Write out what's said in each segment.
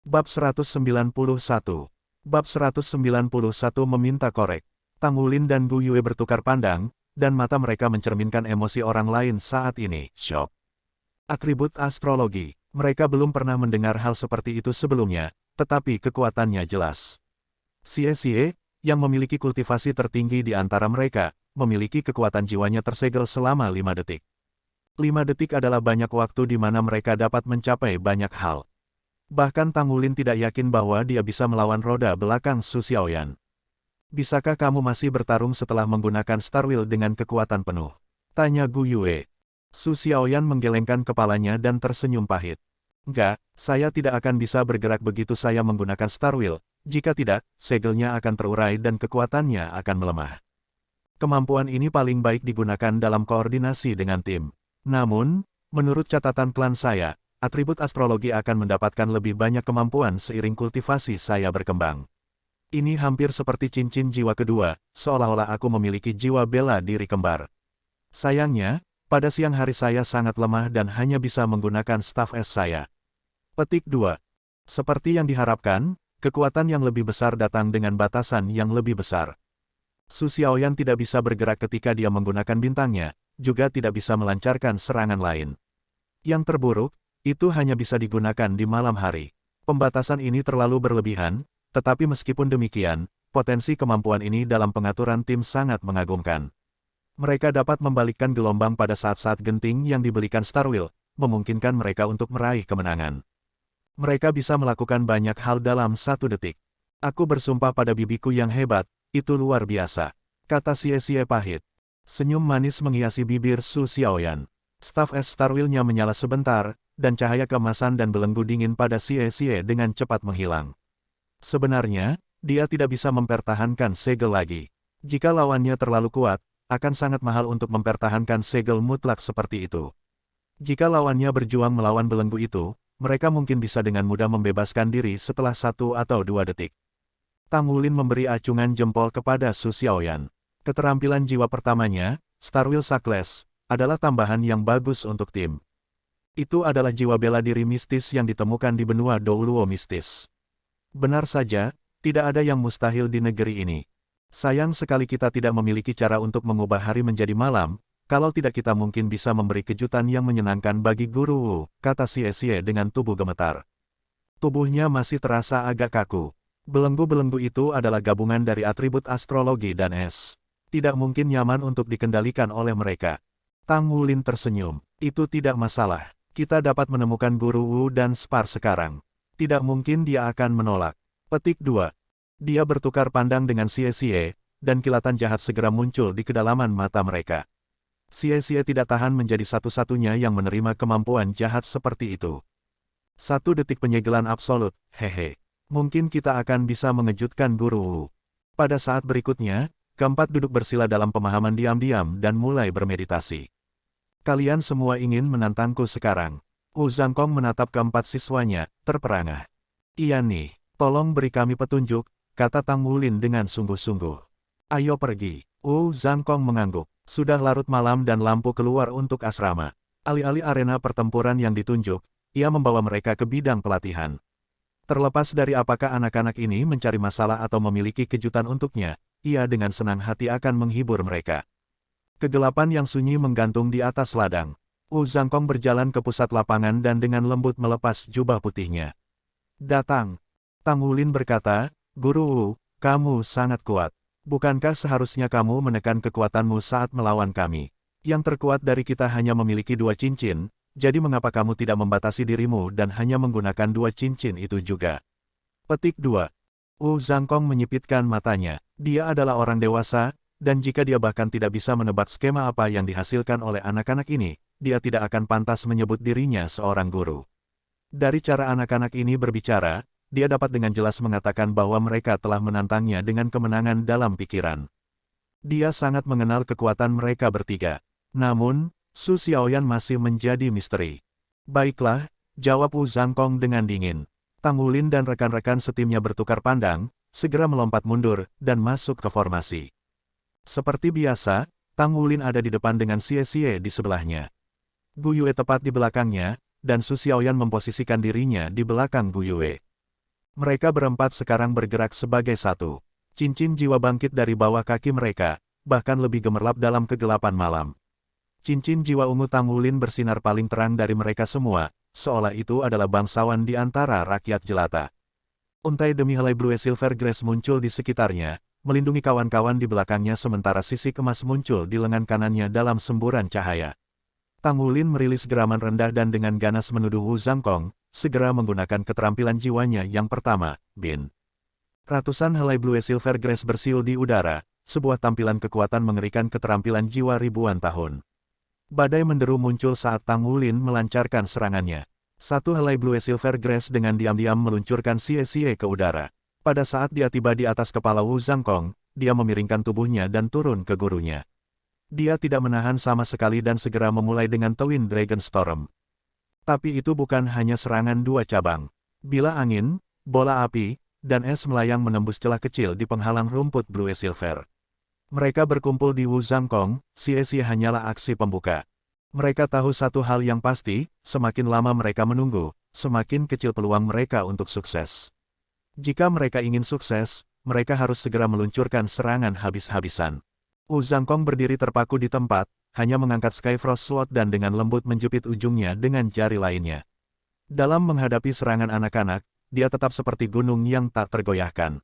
Bab 191. Bab 191 meminta korek. Tang Wulin dan Gu Yue bertukar pandang, dan mata mereka mencerminkan emosi orang lain saat ini. Shock. Atribut astrologi. Mereka belum pernah mendengar hal seperti itu sebelumnya, tetapi kekuatannya jelas. Xie, yang memiliki kultivasi tertinggi di antara mereka, memiliki kekuatan jiwanya tersegel selama 5 detik. 5 detik adalah banyak waktu di mana mereka dapat mencapai banyak hal. Bahkan Tang Wulin tidak yakin bahwa dia bisa melawan roda belakang Su Xiaoyan. Bisakah kamu masih bertarung setelah menggunakan Star Wheel dengan kekuatan penuh? Tanya Gu Yue. Su Xiaoyan menggelengkan kepalanya dan tersenyum pahit. Enggak, saya tidak akan bisa bergerak begitu saya menggunakan Star Wheel. Jika tidak, segelnya akan terurai dan kekuatannya akan melemah. Kemampuan ini paling baik digunakan dalam koordinasi dengan tim. Namun, menurut catatan klan saya, atribut astrologi akan mendapatkan lebih banyak kemampuan seiring kultivasi saya berkembang. Ini hampir seperti cincin jiwa kedua, seolah-olah aku memiliki jiwa bela diri kembar. Sayangnya, pada siang hari saya sangat lemah dan hanya bisa menggunakan staf es saya. Petik 2. Seperti yang diharapkan, kekuatan yang lebih besar datang dengan batasan yang lebih besar. Su Xiaoyan tidak bisa bergerak ketika dia menggunakan bintangnya, juga tidak bisa melancarkan serangan lain. Yang terburuk, itu hanya bisa digunakan di malam hari. Pembatasan ini terlalu berlebihan, tetapi meskipun demikian, potensi kemampuan ini dalam pengaturan tim sangat mengagumkan. Mereka dapat membalikkan gelombang pada saat-saat genting yang dibelikan Star Wheel, memungkinkan mereka untuk meraih kemenangan. Mereka bisa melakukan banyak hal dalam 1 detik. Aku bersumpah pada bibiku yang hebat, itu luar biasa, kata Xie pahit. Senyum manis menghiasi bibir Su Xiaoyan. Staf es Star Wheel-nya menyala sebentar, dan cahaya keemasan dan belenggu dingin pada Xie dengan cepat menghilang. Sebenarnya, dia tidak bisa mempertahankan segel lagi. Jika lawannya terlalu kuat, akan sangat mahal untuk mempertahankan segel mutlak seperti itu. Jika lawannya berjuang melawan belenggu itu, mereka mungkin bisa dengan mudah membebaskan diri setelah 1 atau 2 detik. Tang Wulin memberi acungan jempol kepada Su Xiaoyan. Keterampilan jiwa pertamanya, Star Wheel Success, adalah tambahan yang bagus untuk tim. Itu adalah jiwa bela diri mistis yang ditemukan di benua Douluo mistis. Benar saja, tidak ada yang mustahil di negeri ini. Sayang sekali kita tidak memiliki cara untuk mengubah hari menjadi malam, kalau tidak kita mungkin bisa memberi kejutan yang menyenangkan bagi Guru Wu, kata Xie dengan tubuh gemetar. Tubuhnya masih terasa agak kaku. Belenggu-belenggu itu adalah gabungan dari atribut astrologi dan es. Tidak mungkin nyaman untuk dikendalikan oleh mereka. Tang Wulin tersenyum. Itu tidak masalah. Kita dapat menemukan Guru Wu dan Spar sekarang. Tidak mungkin dia akan menolak. Petik 2. Dia bertukar pandang dengan Xie, dan kilatan jahat segera muncul di kedalaman mata mereka. Xie tidak tahan menjadi satu-satunya yang menerima kemampuan jahat seperti itu. 1 detik penyegelan absolut, hehe. Mungkin kita akan bisa mengejutkan Guru Wu. Pada saat berikutnya, keempat duduk bersila dalam pemahaman diam-diam dan mulai bermeditasi. Kalian semua ingin menantangku sekarang. Wu Zhangkong menatap keempat siswanya, terperangah. Iya nih, tolong beri kami petunjuk, kata Tang Wulin dengan sungguh-sungguh. Ayo pergi. Wu Zhangkong mengangguk. Sudah larut malam dan lampu keluar untuk asrama. Alih-alih arena pertempuran yang ditunjuk, ia membawa mereka ke bidang pelatihan. Terlepas dari apakah anak-anak ini mencari masalah atau memiliki kejutan untuknya, ia dengan senang hati akan menghibur mereka. Kegelapan yang sunyi menggantung di atas ladang. Wu Zhangkong berjalan ke pusat lapangan dan dengan lembut melepas jubah putihnya. Datang. Tang Wulin berkata, Guru Wu, kamu sangat kuat. Bukankah seharusnya kamu menekan kekuatanmu saat melawan kami? Yang terkuat dari kita hanya memiliki 2 cincin, jadi mengapa kamu tidak membatasi dirimu dan hanya menggunakan 2 cincin itu juga? Petik 2. Wu Zhangkong menyipitkan matanya. Dia adalah orang dewasa, dan jika dia bahkan tidak bisa menebak skema apa yang dihasilkan oleh anak-anak ini, dia tidak akan pantas menyebut dirinya seorang guru. Dari cara anak-anak ini berbicara, dia dapat dengan jelas mengatakan bahwa mereka telah menantangnya dengan kemenangan dalam pikiran. Dia sangat mengenal kekuatan mereka bertiga. Namun, Su Xiaoyan masih menjadi misteri. Baiklah, jawab Wu Zhangkong dengan dingin. Tang Wulin dan rekan-rekan setimnya bertukar pandang, segera melompat mundur, dan masuk ke formasi. Seperti biasa, Tang Wulin ada di depan dengan Xie di sebelahnya. Gu Yue tepat di belakangnya, dan Su Xiaoyan memposisikan dirinya di belakang Gu Yue. Mereka berempat sekarang bergerak sebagai satu. Cincin jiwa bangkit dari bawah kaki mereka, bahkan lebih gemerlap dalam kegelapan malam. Cincin jiwa ungu Tang Wulin bersinar paling terang dari mereka semua, seolah itu adalah bangsawan di antara rakyat jelata. Untai demi helai Blue Silvergrass muncul di sekitarnya, melindungi kawan-kawan di belakangnya sementara sisik emas muncul di lengan kanannya dalam semburan cahaya. Tang Wulin merilis geraman rendah dan dengan ganas menuduh Wu Zhangkong, segera menggunakan keterampilan jiwanya yang pertama, Bin. Ratusan helai Blue Silvergrass bersiul di udara, sebuah tampilan kekuatan mengerikan keterampilan jiwa ribuan tahun. Badai menderu muncul saat Tang Wulin melancarkan serangannya. Satu helai Blue Silvergrass dengan diam-diam meluncurkan sie-sie ke udara. Pada saat dia tiba di atas kepala Wu Zhangkong, dia memiringkan tubuhnya dan turun ke gurunya. Dia tidak menahan sama sekali dan segera memulai dengan Twin Dragon Storm. Tapi itu bukan hanya serangan dua cabang. Bila angin, bola api, dan es melayang menembus celah kecil di penghalang rumput Blue Silver. Mereka berkumpul di Wu Zhangkong, sie-sie hanyalah aksi pembuka. Mereka tahu satu hal yang pasti, semakin lama mereka menunggu, semakin kecil peluang mereka untuk sukses. Jika mereka ingin sukses, mereka harus segera meluncurkan serangan habis-habisan. Wu Zhangkong berdiri terpaku di tempat, hanya mengangkat Skyfrost Sword dan dengan lembut menjepit ujungnya dengan jari lainnya. Dalam menghadapi serangan anak-anak, dia tetap seperti gunung yang tak tergoyahkan.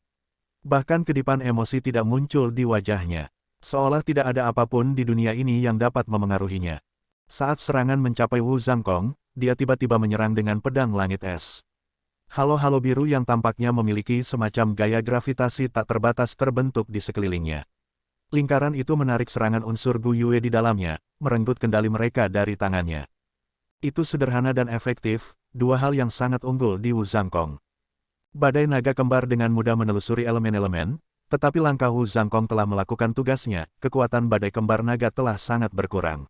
Bahkan kedipan emosi tidak muncul di wajahnya. Seolah tidak ada apapun di dunia ini yang dapat memengaruhinya. Saat serangan mencapai Wu Zhangkong, dia tiba-tiba menyerang dengan pedang langit es. Halo-halo biru yang tampaknya memiliki semacam gaya gravitasi tak terbatas terbentuk di sekelilingnya. Lingkaran itu menarik serangan unsur Gu Yue di dalamnya, merenggut kendali mereka dari tangannya. Itu sederhana dan efektif, dua hal yang sangat unggul di Wu Zhangkong. Badai naga kembar dengan mudah menelusuri elemen-elemen, tetapi langkah Wu Zhangkong telah melakukan tugasnya, kekuatan badai kembar naga telah sangat berkurang.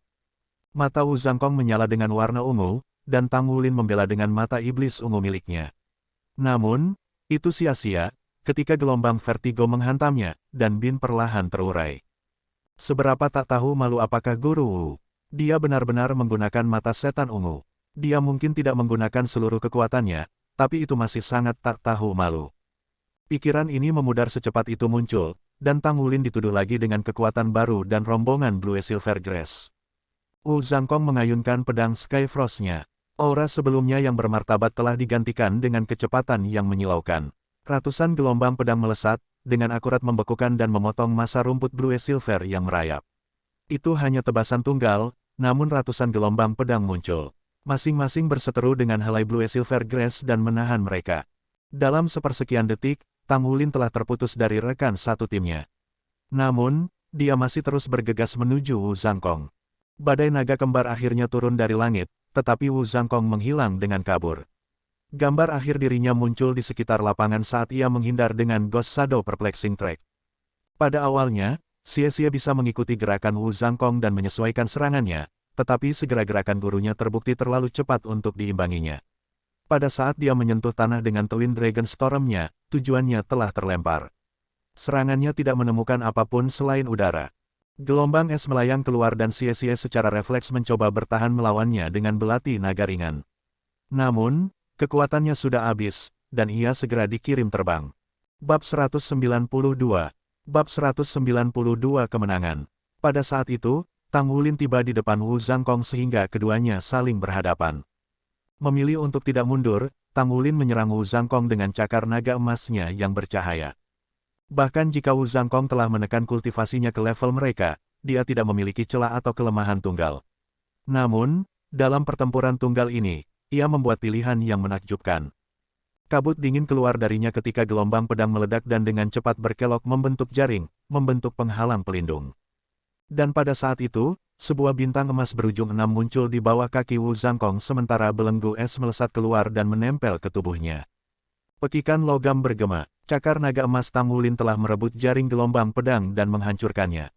Mata Wu Zhangkong menyala dengan warna ungu, dan Tang Wulin membela dengan mata iblis ungu miliknya. Namun, itu sia-sia, ketika gelombang vertigo menghantamnya, dan Bin perlahan terurai. Seberapa tak tahu malu apakah Guru Wu? Dia benar-benar menggunakan mata setan ungu. Dia mungkin tidak menggunakan seluruh kekuatannya, tapi itu masih sangat tak tahu malu. Pikiran ini memudar secepat itu muncul, dan Tang Wulin dituduh lagi dengan kekuatan baru dan rombongan Blue Silvergrass. Wu Zhangkong mengayunkan pedang Skyfrost-nya. Aura sebelumnya yang bermartabat telah digantikan dengan kecepatan yang menyilaukan. Ratusan gelombang pedang melesat, dengan akurat membekukan dan memotong massa rumput Blue Silver yang merayap. Itu hanya tebasan tunggal, namun ratusan gelombang pedang muncul. Masing-masing berseteru dengan helai Blue Silvergrass dan menahan mereka. Dalam sepersekian detik, Tang Wulin telah terputus dari rekan satu timnya. Namun, dia masih terus bergegas menuju Wu Zhangkong. Badai naga kembar akhirnya turun dari langit, tetapi Wu Zhangkong menghilang dengan kabur. Gambar akhir dirinya muncul di sekitar lapangan saat ia menghindar dengan Ghost Shadow Perplexing Track. Pada awalnya, sia-sia bisa mengikuti gerakan Wu Zhangkong dan menyesuaikan serangannya, tetapi segera gerakan gurunya terbukti terlalu cepat untuk diimbanginya. Pada saat dia menyentuh tanah dengan Twin Dragon Storm-nya, tujuannya telah terlempar. Serangannya tidak menemukan apapun selain udara. Gelombang es melayang keluar dan sia-sia secara refleks mencoba bertahan melawannya dengan belati naga ringan. Namun, kekuatannya sudah habis, dan ia segera dikirim terbang. Bab 192. Bab 192 Kemenangan. Pada saat itu, Tang Wulin tiba di depan Wu Zhangkong sehingga keduanya saling berhadapan. Memilih untuk tidak mundur, Tang Wulin menyerang Wu Zhangkong dengan cakar naga emasnya yang bercahaya. Bahkan jika Wu Zhangkong telah menekan kultivasinya ke level mereka, dia tidak memiliki celah atau kelemahan tunggal. Namun, dalam pertempuran tunggal ini, ia membuat pilihan yang menakjubkan. Kabut dingin keluar darinya ketika gelombang pedang meledak dan dengan cepat berkelok membentuk jaring, membentuk penghalang pelindung. Dan pada saat itu, sebuah bintang emas berujung 6 muncul di bawah kaki Wu Zhangkong sementara belenggu es melesat keluar dan menempel ke tubuhnya. Pekikan logam bergema, cakar naga emas Tang Wulin telah merebut jaring gelombang pedang dan menghancurkannya.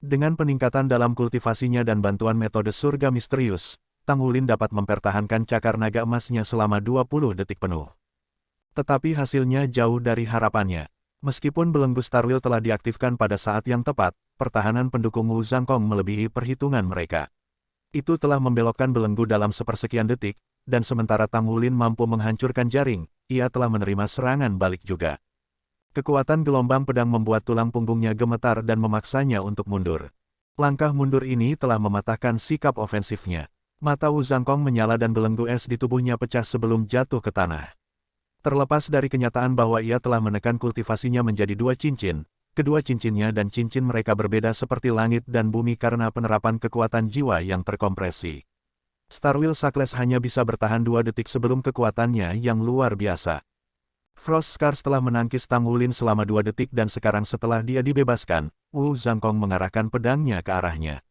Dengan peningkatan dalam kultivasinya dan bantuan metode surga misterius, Tang Wulin dapat mempertahankan cakar naga emasnya selama 20 detik penuh. Tetapi hasilnya jauh dari harapannya. Meskipun belenggu Starwheel telah diaktifkan pada saat yang tepat, pertahanan pendukung Wu Zhangkong melebihi perhitungan mereka. Itu telah membelokkan belenggu dalam sepersekian detik, dan sementara Tang Wulin mampu menghancurkan jaring, ia telah menerima serangan balik juga. Kekuatan gelombang pedang membuat tulang punggungnya gemetar dan memaksanya untuk mundur. Langkah mundur ini telah mematahkan sikap ofensifnya. Mata Wu Zhangkong menyala dan belenggu es di tubuhnya pecah sebelum jatuh ke tanah. Terlepas dari kenyataan bahwa ia telah menekan kultivasinya menjadi 2 cincin, kedua cincinnya dan cincin mereka berbeda seperti langit dan bumi karena penerapan kekuatan jiwa yang terkompresi. Starwheel Suckless hanya bisa bertahan 2 detik sebelum kekuatannya yang luar biasa. Frost Scars telah menangkis Tang Wulin selama 2 detik dan sekarang setelah dia dibebaskan, Wu Zhangkong mengarahkan pedangnya ke arahnya.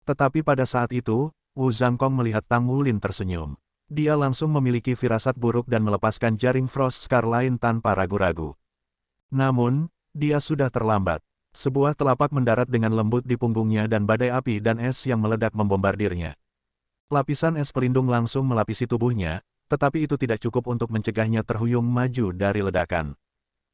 Tetapi pada saat itu, Wu Zhangkong melihat Tang Wulin tersenyum. Dia langsung memiliki firasat buruk dan melepaskan jaring Frost Scar lain tanpa ragu-ragu. Namun, dia sudah terlambat. Sebuah telapak mendarat dengan lembut di punggungnya dan badai api dan es yang meledak membombardirnya. Lapisan es pelindung langsung melapisi tubuhnya, tetapi itu tidak cukup untuk mencegahnya terhuyung maju dari ledakan.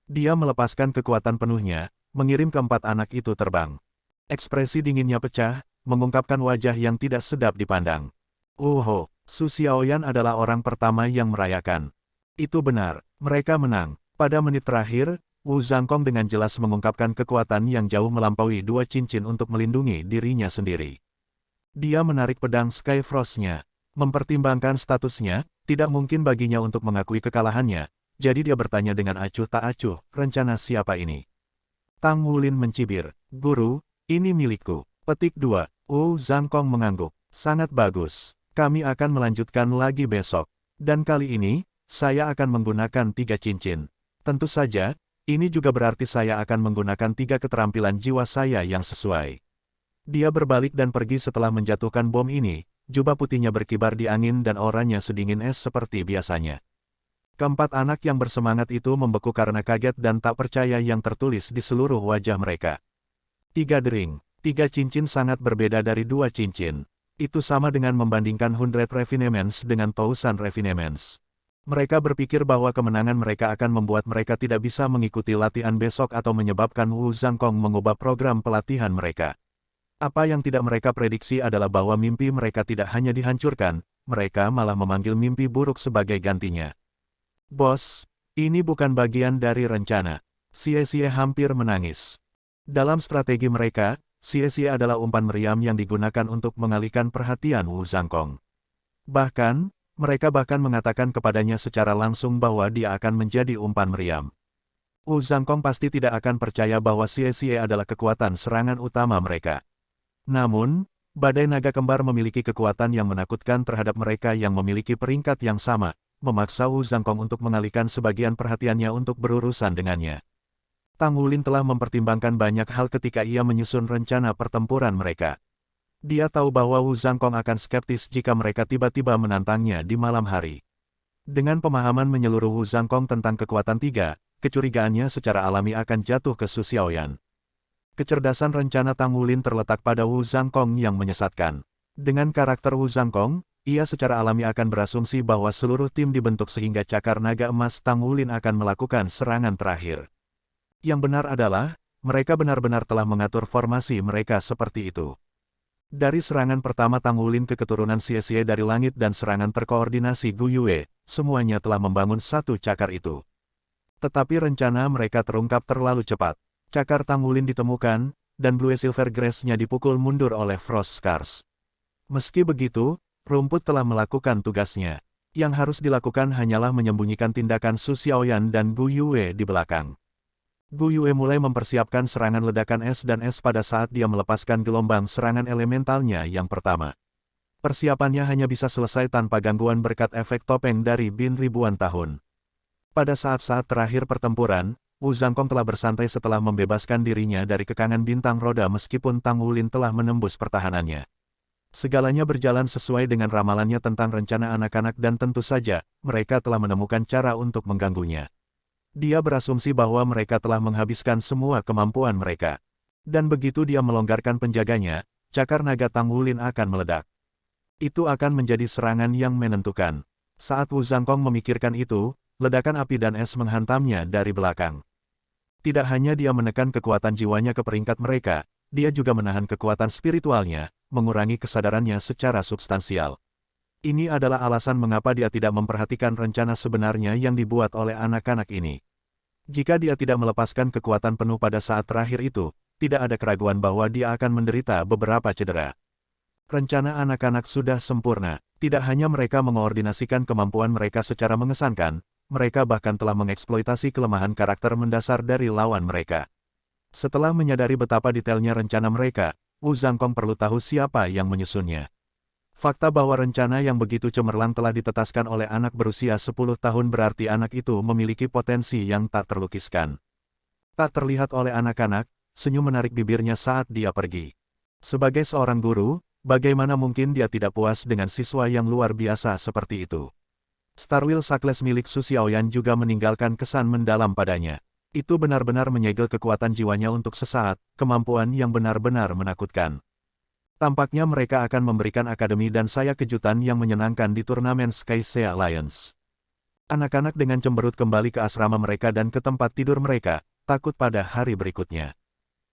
Dia melepaskan kekuatan penuhnya, mengirim keempat anak itu terbang. Ekspresi dinginnya pecah, mengungkapkan wajah yang tidak sedap dipandang. Oh, Su Xiaoyan adalah orang pertama yang merayakan. Itu benar, mereka menang. Pada menit terakhir, Wu Zhangkong dengan jelas mengungkapkan kekuatan yang jauh melampaui 2 cincin untuk melindungi dirinya sendiri. Dia menarik pedang Sky Frost-nya. Mempertimbangkan statusnya, tidak mungkin baginya untuk mengakui kekalahannya, jadi dia bertanya dengan acuh tak acuh, rencana siapa ini? Tang Wulin mencibir, Guru, ini milikku. Petik 2, Wu Zhangkong mengangguk, sangat bagus. Kami akan melanjutkan lagi besok. Dan kali ini, saya akan menggunakan 3 cincin. Tentu saja, ini juga berarti saya akan menggunakan 3 keterampilan jiwa saya yang sesuai. Dia berbalik dan pergi setelah menjatuhkan bom ini, jubah putihnya berkibar di angin dan oranye sedingin es seperti biasanya. Keempat anak yang bersemangat itu membeku karena kaget dan tak percaya yang tertulis di seluruh wajah mereka. 3 dering, 3 cincin sangat berbeda dari 2 cincin. Itu sama dengan membandingkan 100 Refinements dengan 1000 Refinements. Mereka berpikir bahwa kemenangan mereka akan membuat mereka tidak bisa mengikuti latihan besok atau menyebabkan Wu Zhangkong mengubah program pelatihan mereka. Apa yang tidak mereka prediksi adalah bahwa mimpi mereka tidak hanya dihancurkan, mereka malah memanggil mimpi buruk sebagai gantinya. Bos, ini bukan bagian dari rencana. Xie hampir menangis. Dalam strategi mereka, Xie adalah umpan meriam yang digunakan untuk mengalihkan perhatian Wu Zhangkong. Bahkan, mereka mengatakan kepadanya secara langsung bahwa dia akan menjadi umpan meriam. Wu Zhangkong pasti tidak akan percaya bahwa Xie adalah kekuatan serangan utama mereka. Namun, badai naga kembar memiliki kekuatan yang menakutkan terhadap mereka yang memiliki peringkat yang sama, memaksa Wu Zhangkong untuk mengalihkan sebagian perhatiannya untuk berurusan dengannya. Tang Wulin telah mempertimbangkan banyak hal ketika ia menyusun rencana pertempuran mereka. Dia tahu bahwa Wu Zhangkong akan skeptis jika mereka tiba-tiba menantangnya di malam hari. Dengan pemahaman menyeluruh Wu Zhangkong tentang kekuatan 3, kecurigaannya secara alami akan jatuh ke Su Xiaoyan. Kecerdasan rencana Tang Wulin terletak pada Wu Zhangkong yang menyesatkan. Dengan karakter Wu Zhangkong, ia secara alami akan berasumsi bahwa seluruh tim dibentuk sehingga cakar naga emas Tang Wulin akan melakukan serangan terakhir. Yang benar adalah, mereka benar-benar telah mengatur formasi mereka seperti itu. Dari serangan pertama Tang Wulin ke keturunan Xie dari langit dan serangan terkoordinasi Gu Yue, semuanya telah membangun satu cakar itu. Tetapi rencana mereka terungkap terlalu cepat. Cakar Tang Wulin ditemukan, dan Blue Silver Grace-nya dipukul mundur oleh Frost Scars. Meski begitu, rumput telah melakukan tugasnya. Yang harus dilakukan hanyalah menyembunyikan tindakan Su Xiaoyan dan Gu Yue di belakang. Gu Yue mulai mempersiapkan serangan ledakan es dan es pada saat dia melepaskan gelombang serangan elementalnya yang pertama. Persiapannya hanya bisa selesai tanpa gangguan berkat efek topeng dari Bin ribuan tahun. Pada saat-saat terakhir pertempuran, Wu Zhangkong telah bersantai setelah membebaskan dirinya dari kekangan bintang roda meskipun Tang Wulin telah menembus pertahanannya. Segalanya berjalan sesuai dengan ramalannya tentang rencana anak-anak dan tentu saja, mereka telah menemukan cara untuk mengganggunya. Dia berasumsi bahwa mereka telah menghabiskan semua kemampuan mereka. Dan begitu dia melonggarkan penjaganya, cakar naga Tang Wulin akan meledak. Itu akan menjadi serangan yang menentukan. Saat Wu Zhangkong memikirkan itu, ledakan api dan es menghantamnya dari belakang. Tidak hanya dia menekan kekuatan jiwanya ke peringkat mereka, dia juga menahan kekuatan spiritualnya, mengurangi kesadarannya secara substansial. Ini adalah alasan mengapa dia tidak memperhatikan rencana sebenarnya yang dibuat oleh anak-anak ini. Jika dia tidak melepaskan kekuatan penuh pada saat terakhir itu, tidak ada keraguan bahwa dia akan menderita beberapa cedera. Rencana anak-anak sudah sempurna. Tidak hanya mereka mengordinasikan kemampuan mereka secara mengesankan, mereka bahkan telah mengeksploitasi kelemahan karakter mendasar dari lawan mereka. Setelah menyadari betapa detailnya rencana mereka, Wu Zhangkong perlu tahu siapa yang menyusunnya. Fakta bahwa rencana yang begitu cemerlang telah ditetaskan oleh anak berusia 10 tahun berarti anak itu memiliki potensi yang tak terlukiskan. Tak terlihat oleh anak-anak, senyum menarik bibirnya saat dia pergi. Sebagai seorang guru, bagaimana mungkin dia tidak puas dengan siswa yang luar biasa seperti itu? Starwheel Sackless milik Su Xiaoyan juga meninggalkan kesan mendalam padanya. Itu benar-benar menyegel kekuatan jiwanya untuk sesaat, kemampuan yang benar-benar menakutkan. Tampaknya mereka akan memberikan akademi dan saya kejutan yang menyenangkan di turnamen Sky Sea Alliance. Anak-anak dengan cemberut kembali ke asrama mereka dan ke tempat tidur mereka, takut pada hari berikutnya.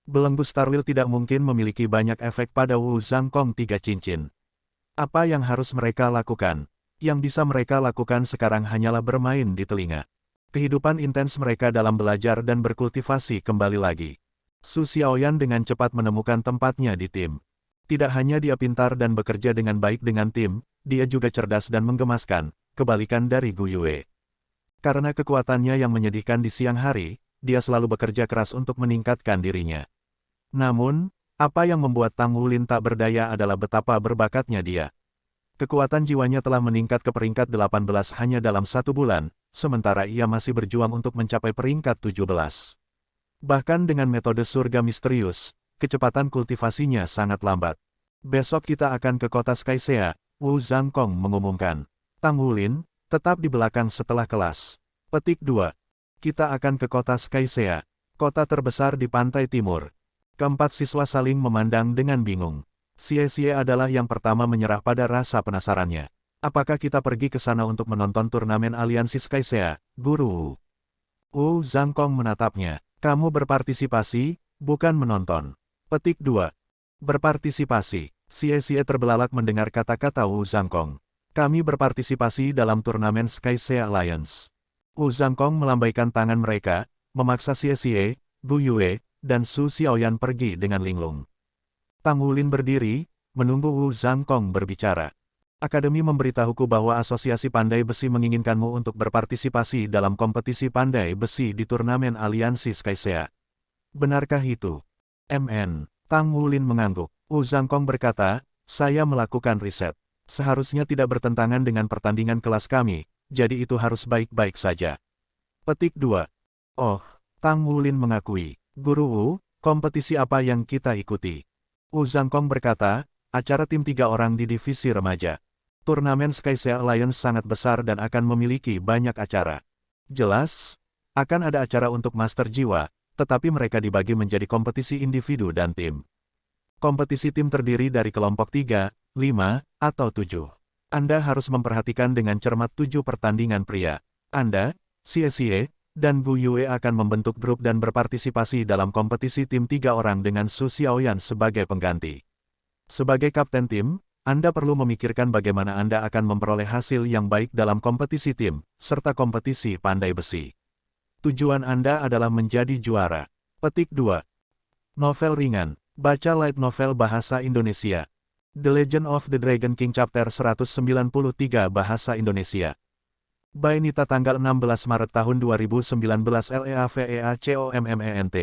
Belenggu Starwheel tidak mungkin memiliki banyak efek pada Wu Zhangkong 3 cincin. Apa yang harus mereka lakukan? Yang bisa mereka lakukan sekarang hanyalah bermain di telinga. Kehidupan intens mereka dalam belajar dan berkultivasi kembali lagi. Su Xiaoyan dengan cepat menemukan tempatnya di tim. Tidak hanya dia pintar dan bekerja dengan baik dengan tim, dia juga cerdas dan menggemaskan, kebalikan dari Gu Yue. Karena kekuatannya yang menyedihkan di siang hari, dia selalu bekerja keras untuk meningkatkan dirinya. Namun, apa yang membuat Tang Wulin tak berdaya adalah betapa berbakatnya dia. Kekuatan jiwanya telah meningkat ke peringkat 18 hanya dalam 1 bulan, sementara ia masih berjuang untuk mencapai peringkat 17. Bahkan dengan metode surga misterius, kecepatan kultivasinya sangat lambat. Besok kita akan ke kota Sky Sea, Wu Zhangkong mengumumkan. Tang Wulin, tetap di belakang setelah kelas. Petik 2. Kita akan ke kota Sky Sea, kota terbesar di pantai timur. Keempat siswa saling memandang dengan bingung. Xie adalah yang pertama menyerah pada rasa penasarannya. Apakah kita pergi ke sana untuk menonton turnamen aliansi Sky Sea, Guru? Wu Zhangkong menatapnya. Kamu berpartisipasi, bukan menonton. Petik 2. Berpartisipasi. Xie terbelalak mendengar kata-kata Wu Zhangkong. Kami berpartisipasi dalam turnamen Sky Sea Alliance. Wu Zhangkong melambaikan tangan mereka, memaksa Xie, Gu Yue, dan Su Xiaoyan pergi dengan linglung. Tang Wulin berdiri, menunggu Wu Zhangkong berbicara. Akademi memberitahuku bahwa Asosiasi Pandai Besi menginginkanmu untuk berpartisipasi dalam kompetisi pandai besi di turnamen aliansi Sky Sea. Benarkah itu? Tang Wulin mengangguk. Wu Zhangkong berkata, saya melakukan riset. Seharusnya tidak bertentangan dengan pertandingan kelas kami, jadi itu harus baik-baik saja. Petik 2. Oh, Tang Wulin mengakui. Guru Wu, kompetisi apa yang kita ikuti? Wu Zhangkong berkata, acara tim 3 orang di divisi remaja. Turnamen Sky Sea Alliance sangat besar dan akan memiliki banyak acara. Jelas, akan ada acara untuk master jiwa, tetapi mereka dibagi menjadi kompetisi individu dan tim. Kompetisi tim terdiri dari kelompok 3, 5, atau 7. Anda harus memperhatikan dengan cermat 7 pertandingan pria. Anda, Xie, dan Gu Yue akan membentuk grup dan berpartisipasi dalam kompetisi tim 3 orang dengan Su Xiaoyan sebagai pengganti. Sebagai kapten tim, Anda perlu memikirkan bagaimana Anda akan memperoleh hasil yang baik dalam kompetisi tim, serta kompetisi pandai besi. Tujuan Anda adalah menjadi juara. Petik 2. Novel ringan. Baca light novel bahasa Indonesia. The Legend of the Dragon King Chapter 193 bahasa Indonesia. By Nita tanggal 16 Maret tahun 2019 LEAVEACOMMENT.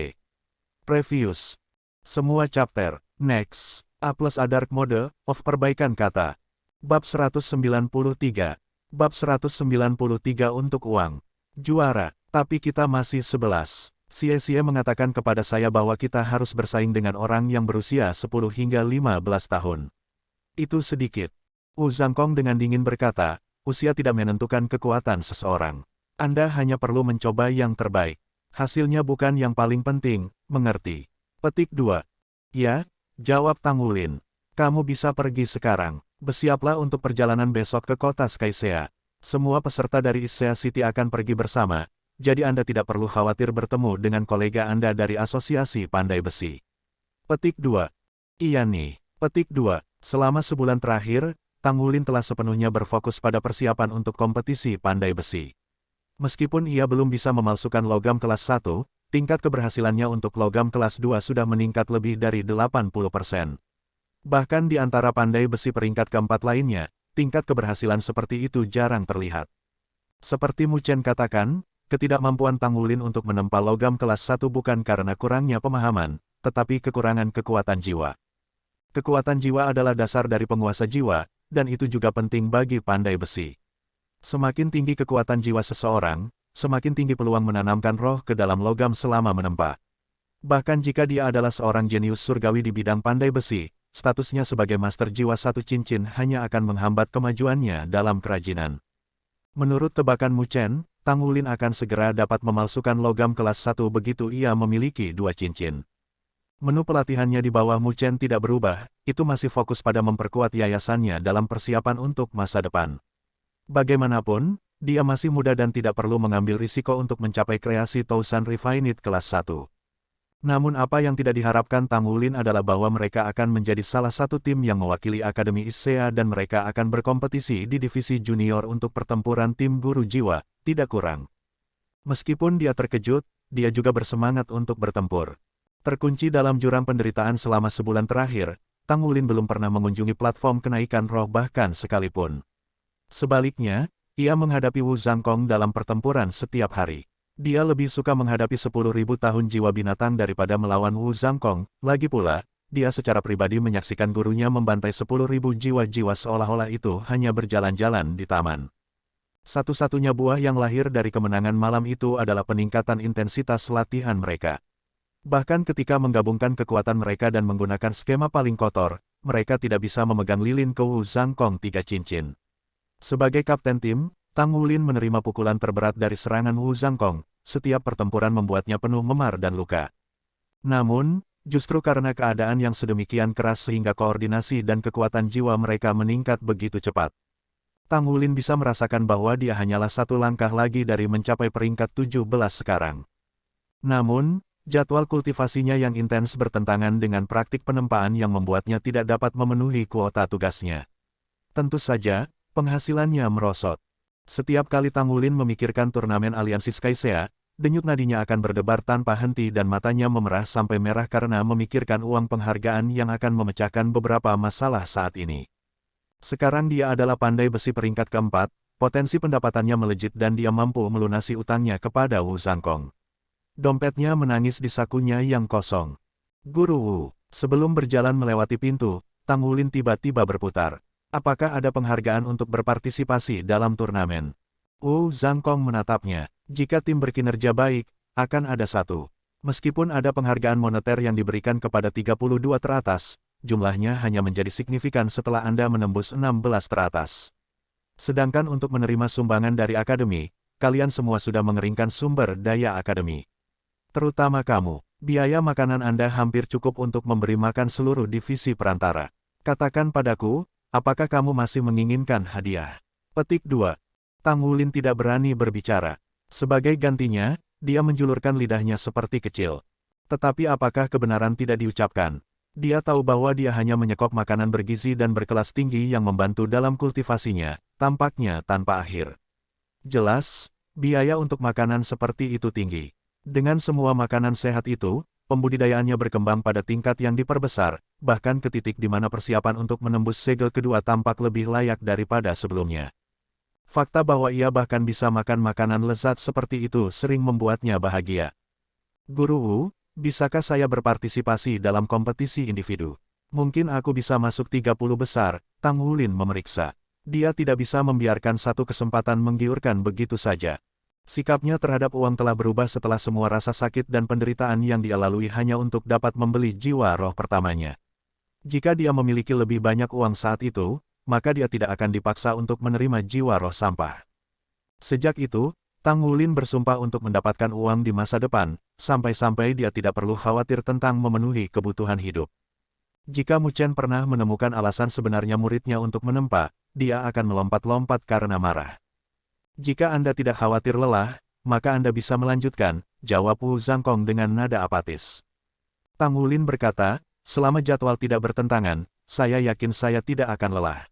Previous. Semua chapter. Next. A plus A Dark Mode of perbaikan kata. Bab 193. Bab 193 untuk uang. Juara. Tapi kita masih 11. Xie mengatakan kepada saya bahwa kita harus bersaing dengan orang yang berusia 10 hingga 15 tahun. Itu sedikit. Wu Zhangkong dengan dingin berkata, usia tidak menentukan kekuatan seseorang. Anda hanya perlu mencoba yang terbaik. Hasilnya bukan yang paling penting, mengerti? Petik 2. Ya, jawab Tang Wulin. Kamu bisa pergi sekarang. Bersiaplah untuk perjalanan besok ke kota Sky Sea. Semua peserta dari Sea City akan pergi bersama. Jadi Anda tidak perlu khawatir bertemu dengan kolega Anda dari Asosiasi Pandai Besi. Petik 2. Iya nih. Petik 2. Selama sebulan terakhir, Tang Wulin telah sepenuhnya berfokus pada persiapan untuk kompetisi pandai besi. Meskipun ia belum bisa memalsukan logam kelas 1, tingkat keberhasilannya untuk logam kelas 2 sudah meningkat lebih dari 80%. Bahkan di antara pandai besi peringkat keempat lainnya, tingkat keberhasilan seperti itu jarang terlihat. Seperti Mu Chen katakan, ketidakmampuan Tang Wulin untuk menempa logam kelas 1 bukan karena kurangnya pemahaman, tetapi kekurangan kekuatan jiwa. Kekuatan jiwa adalah dasar dari penguasa jiwa, dan itu juga penting bagi pandai besi. Semakin tinggi kekuatan jiwa seseorang, semakin tinggi peluang menanamkan roh ke dalam logam selama menempa. Bahkan jika dia adalah seorang jenius surgawi di bidang pandai besi, statusnya sebagai master jiwa satu cincin hanya akan menghambat kemajuannya dalam kerajinan. Menurut tebakan Mu Chen, Tang Wulin akan segera dapat memalsukan logam kelas 1 begitu ia memiliki 2 cincin. Menu pelatihannya di bawah Mu Chen tidak berubah, itu masih fokus pada memperkuat yayasannya dalam persiapan untuk masa depan. Bagaimanapun, dia masih muda dan tidak perlu mengambil risiko untuk mencapai kreasi Tousan Refined kelas 1. Namun apa yang tidak diharapkan Tang Wulin adalah bahwa mereka akan menjadi salah satu tim yang mewakili Akademi Issea dan mereka akan berkompetisi di divisi junior untuk pertempuran tim guru jiwa, tidak kurang. Meskipun dia terkejut, dia juga bersemangat untuk bertempur. Terkunci dalam jurang penderitaan selama sebulan terakhir, Tang Wulin belum pernah mengunjungi platform kenaikan roh bahkan sekalipun. Sebaliknya, ia menghadapi Wu Zhangkong dalam pertempuran setiap hari. Dia lebih suka menghadapi 10.000 tahun jiwa binatang daripada melawan Wu Zhangkong. Lagi pula, dia secara pribadi menyaksikan gurunya membantai 10.000 jiwa-jiwa seolah-olah itu hanya berjalan-jalan di taman. Satu-satunya buah yang lahir dari kemenangan malam itu adalah peningkatan intensitas latihan mereka. Bahkan ketika menggabungkan kekuatan mereka dan menggunakan skema paling kotor, mereka tidak bisa memegang lilin ke Wu Zhangkong 3 cincin. Sebagai kapten tim, Tang Wulin menerima pukulan terberat dari serangan Wu Zhangkong, setiap pertempuran membuatnya penuh memar dan luka. Namun, justru karena keadaan yang sedemikian keras sehingga koordinasi dan kekuatan jiwa mereka meningkat begitu cepat. Tang Wulin bisa merasakan bahwa dia hanyalah satu langkah lagi dari mencapai peringkat 17 sekarang. Namun, jadwal kultivasinya yang intens bertentangan dengan praktik penempaan yang membuatnya tidak dapat memenuhi kuota tugasnya. Tentu saja, penghasilannya merosot. Setiap kali Tang Wulin memikirkan turnamen aliansi Skycea, denyut nadinya akan berdebar tanpa henti dan matanya memerah sampai merah karena memikirkan uang penghargaan yang akan memecahkan beberapa masalah saat ini. Sekarang dia adalah pandai besi peringkat keempat, potensi pendapatannya melejit dan dia mampu melunasi utangnya kepada Wu Zhangkong. Dompetnya menangis di sakunya yang kosong. Guru Wu, sebelum berjalan melewati pintu, Tang Wulin tiba-tiba berputar. Apakah ada penghargaan untuk berpartisipasi dalam turnamen? Wu Zhangkong menatapnya. Jika tim berkinerja baik, akan ada satu. Meskipun ada penghargaan moneter yang diberikan kepada 32 teratas, jumlahnya hanya menjadi signifikan setelah Anda menembus 16 teratas. Sedangkan untuk menerima sumbangan dari akademi, kalian semua sudah mengeringkan sumber daya akademi. Terutama kamu, biaya makanan Anda hampir cukup untuk memberi makan seluruh divisi perantara. Katakan padaku, apakah kamu masih menginginkan hadiah? Petik 2. Tang Wulin tidak berani berbicara. Sebagai gantinya, dia menjulurkan lidahnya seperti kecil. Tetapi apakah kebenaran tidak diucapkan? Dia tahu bahwa dia hanya menyekop makanan bergizi dan berkelas tinggi yang membantu dalam kultivasinya, tampaknya tanpa akhir. Jelas, biaya untuk makanan seperti itu tinggi. Dengan semua makanan sehat itu, pembudidayaannya berkembang pada tingkat yang diperbesar, bahkan ke titik di mana persiapan untuk menembus segel kedua tampak lebih layak daripada sebelumnya. Fakta bahwa ia bahkan bisa makan makanan lezat seperti itu sering membuatnya bahagia. Guru Wu, bisakah saya berpartisipasi dalam kompetisi individu? Mungkin aku bisa masuk 30 besar, Tang Wulin memeriksa. Dia tidak bisa membiarkan satu kesempatan menggiurkan begitu saja. Sikapnya terhadap uang telah berubah setelah semua rasa sakit dan penderitaan yang dia lalui hanya untuk dapat membeli jiwa roh pertamanya. Jika dia memiliki lebih banyak uang saat itu, maka dia tidak akan dipaksa untuk menerima jiwa roh sampah. Sejak itu, Tang Wulin bersumpah untuk mendapatkan uang di masa depan, sampai-sampai dia tidak perlu khawatir tentang memenuhi kebutuhan hidup. Jika Mu Chen pernah menemukan alasan sebenarnya muridnya untuk menempa, dia akan melompat-lompat karena marah. Jika Anda tidak khawatir lelah, maka Anda bisa melanjutkan, jawab Wu Zhangkong dengan nada apatis. Tang Wulin berkata, selama jadwal tidak bertentangan, saya yakin saya tidak akan lelah.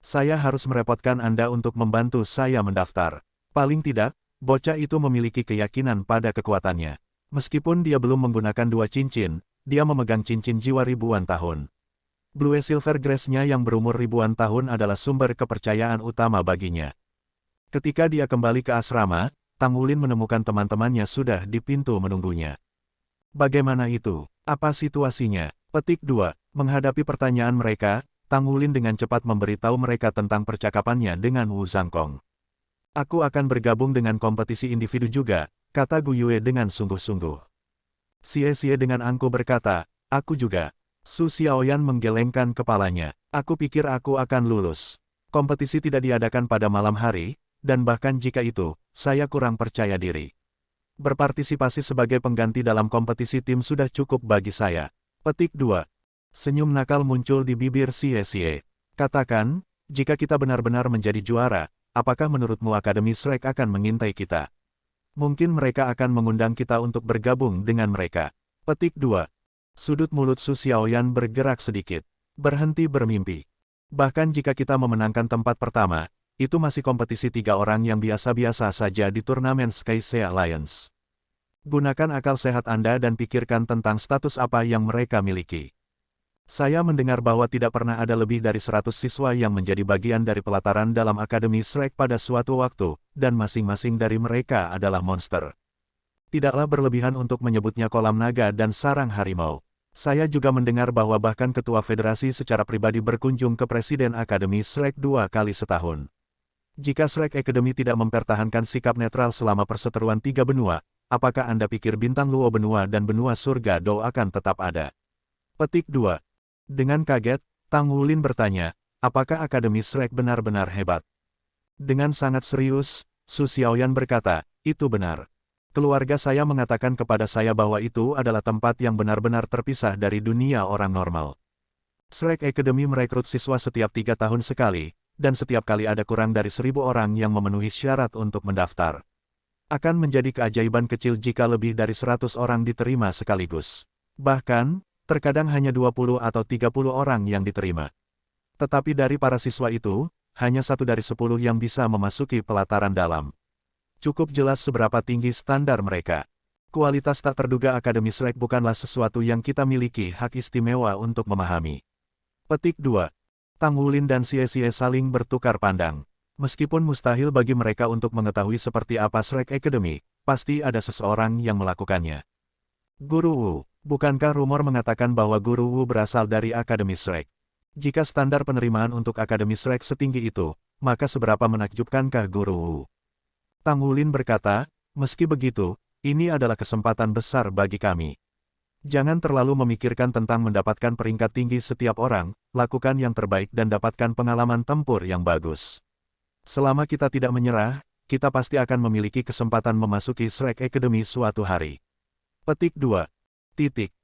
Saya harus merepotkan Anda untuk membantu saya mendaftar. Paling tidak, bocah itu memiliki keyakinan pada kekuatannya. Meskipun dia belum menggunakan dua cincin, dia memegang cincin jiwa ribuan tahun. Blue Silver Grace-nya yang berumur ribuan tahun adalah sumber kepercayaan utama baginya. Ketika dia kembali ke asrama, Tang Wulin menemukan teman-temannya sudah di pintu menunggunya. Bagaimana itu? Apa situasinya? Petik 2. Menghadapi pertanyaan mereka, Tang Wulin dengan cepat memberitahu mereka tentang percakapannya dengan Wu Zhangkong. Aku akan bergabung dengan kompetisi individu juga, kata Gu Yue dengan sungguh-sungguh. Xie dengan angkuh berkata, aku juga. Su Xiaoyan menggelengkan kepalanya. Aku pikir aku akan lulus. Kompetisi tidak diadakan pada malam hari, dan bahkan jika itu, saya kurang percaya diri. Berpartisipasi sebagai pengganti dalam kompetisi tim sudah cukup bagi saya. Petik 2. Senyum nakal muncul di bibir Xie. Katakan, jika kita benar-benar menjadi juara, apakah menurutmu Akademi Shrek akan mengintai kita? Mungkin mereka akan mengundang kita untuk bergabung dengan mereka. Petik 2. Sudut mulut Su Xiaoyan bergerak sedikit. Berhenti bermimpi. Bahkan jika kita memenangkan tempat pertama, itu masih kompetisi 3 orang yang biasa-biasa saja di turnamen Sky Sea Alliance. Gunakan akal sehat Anda dan pikirkan tentang status apa yang mereka miliki. Saya mendengar bahwa tidak pernah ada lebih dari 100 siswa yang menjadi bagian dari pelataran dalam Akademi Shrek pada suatu waktu, dan masing-masing dari mereka adalah monster. Tidaklah berlebihan untuk menyebutnya kolam naga dan sarang harimau. Saya juga mendengar bahwa bahkan ketua federasi secara pribadi berkunjung ke Presiden Akademi Shrek 2 kali setahun. Jika Shrek Academy tidak mempertahankan sikap netral selama perseteruan 3 benua, apakah Anda pikir bintang Luo benua dan benua surga Do akan tetap ada? Petik 2. Dengan kaget, Tang Wulin bertanya, apakah Akademi Shrek benar-benar hebat? Dengan sangat serius, Su Xiaoyan berkata, itu benar. Keluarga saya mengatakan kepada saya bahwa itu adalah tempat yang benar-benar terpisah dari dunia orang normal. Shrek Academy merekrut siswa setiap 3 tahun sekali, dan setiap kali ada kurang dari 1.000 orang yang memenuhi syarat untuk mendaftar. Akan menjadi keajaiban kecil jika lebih dari 100 orang diterima sekaligus. Bahkan, terkadang hanya 20 atau 30 orang yang diterima. Tetapi dari para siswa itu, hanya 1 dari 10 yang bisa memasuki pelataran dalam. Cukup jelas seberapa tinggi standar mereka. Kualitas tak terduga Akademi Shrek bukanlah sesuatu yang kita miliki hak istimewa untuk memahami. Petik 2. Tang Wulin dan Xie saling bertukar pandang. Meskipun mustahil bagi mereka untuk mengetahui seperti apa Shrek Academy, pasti ada seseorang yang melakukannya. Guru Wu, bukankah rumor mengatakan bahwa Guru Wu berasal dari Akademi Shrek? Jika standar penerimaan untuk Akademi Shrek setinggi itu, maka seberapa menakjubkankah Guru Wu? Tang Wulin berkata, meski begitu, ini adalah kesempatan besar bagi kami. Jangan terlalu memikirkan tentang mendapatkan peringkat tinggi setiap orang, lakukan yang terbaik dan dapatkan pengalaman tempur yang bagus. Selama kita tidak menyerah, kita pasti akan memiliki kesempatan memasuki Shrek Academy suatu hari. Petik 2.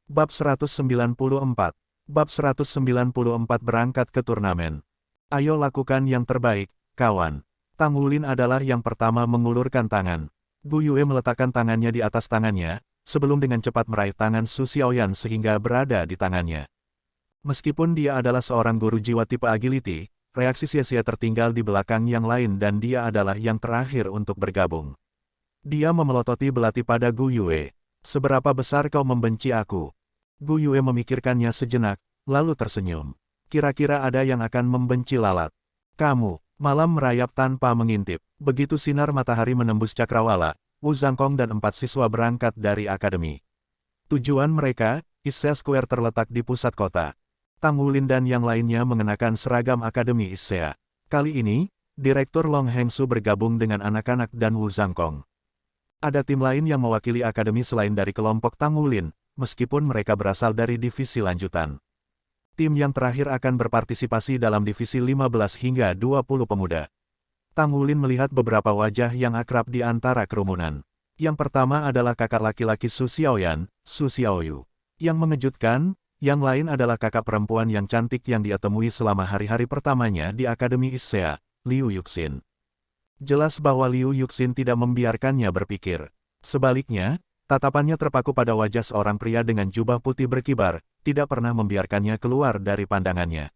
Bab 194. Bab 194 berangkat ke turnamen. Ayo lakukan yang terbaik, kawan. Tang Wulin adalah yang pertama mengulurkan tangan. Gu Yue meletakkan tangannya di atas tangannya, sebelum dengan cepat meraih tangan Su Xiaoyan sehingga berada di tangannya. Meskipun dia adalah seorang guru jiwa tipe agility, reaksi Xie tertinggal di belakang yang lain dan dia adalah yang terakhir untuk bergabung. Dia memelototi belati pada Gu Yue. Seberapa besar kau membenci aku? Gu Yue memikirkannya sejenak, lalu tersenyum. Kira-kira ada yang akan membenci lalat. Kamu. Malam merayap tanpa mengintip. Begitu sinar matahari menembus cakrawala, Wu Zhangkong dan 4 siswa berangkat dari akademi. Tujuan mereka, Issea Square terletak di pusat kota. Tang Wulin dan yang lainnya mengenakan seragam akademi Issea. Kali ini, Direktur Long Hengsu bergabung dengan anak-anak dan Wu Zhangkong. Ada tim lain yang mewakili akademi selain dari kelompok Tang Wulin, meskipun mereka berasal dari divisi lanjutan. Tim yang terakhir akan berpartisipasi dalam divisi 15 hingga 20 pemuda. Tang Wulin melihat beberapa wajah yang akrab di antara kerumunan. Yang pertama adalah kakak laki-laki Su Xiaoyan, Su Xiaoyu. Yang mengejutkan, yang lain adalah kakak perempuan yang cantik yang dia temui selama hari-hari pertamanya di Akademi Issea, Liu Yuxin. Jelas bahwa Liu Yuxin tidak membiarkannya berpikir. Sebaliknya, tatapannya terpaku pada wajah seorang pria dengan jubah putih berkibar, tidak pernah membiarkannya keluar dari pandangannya.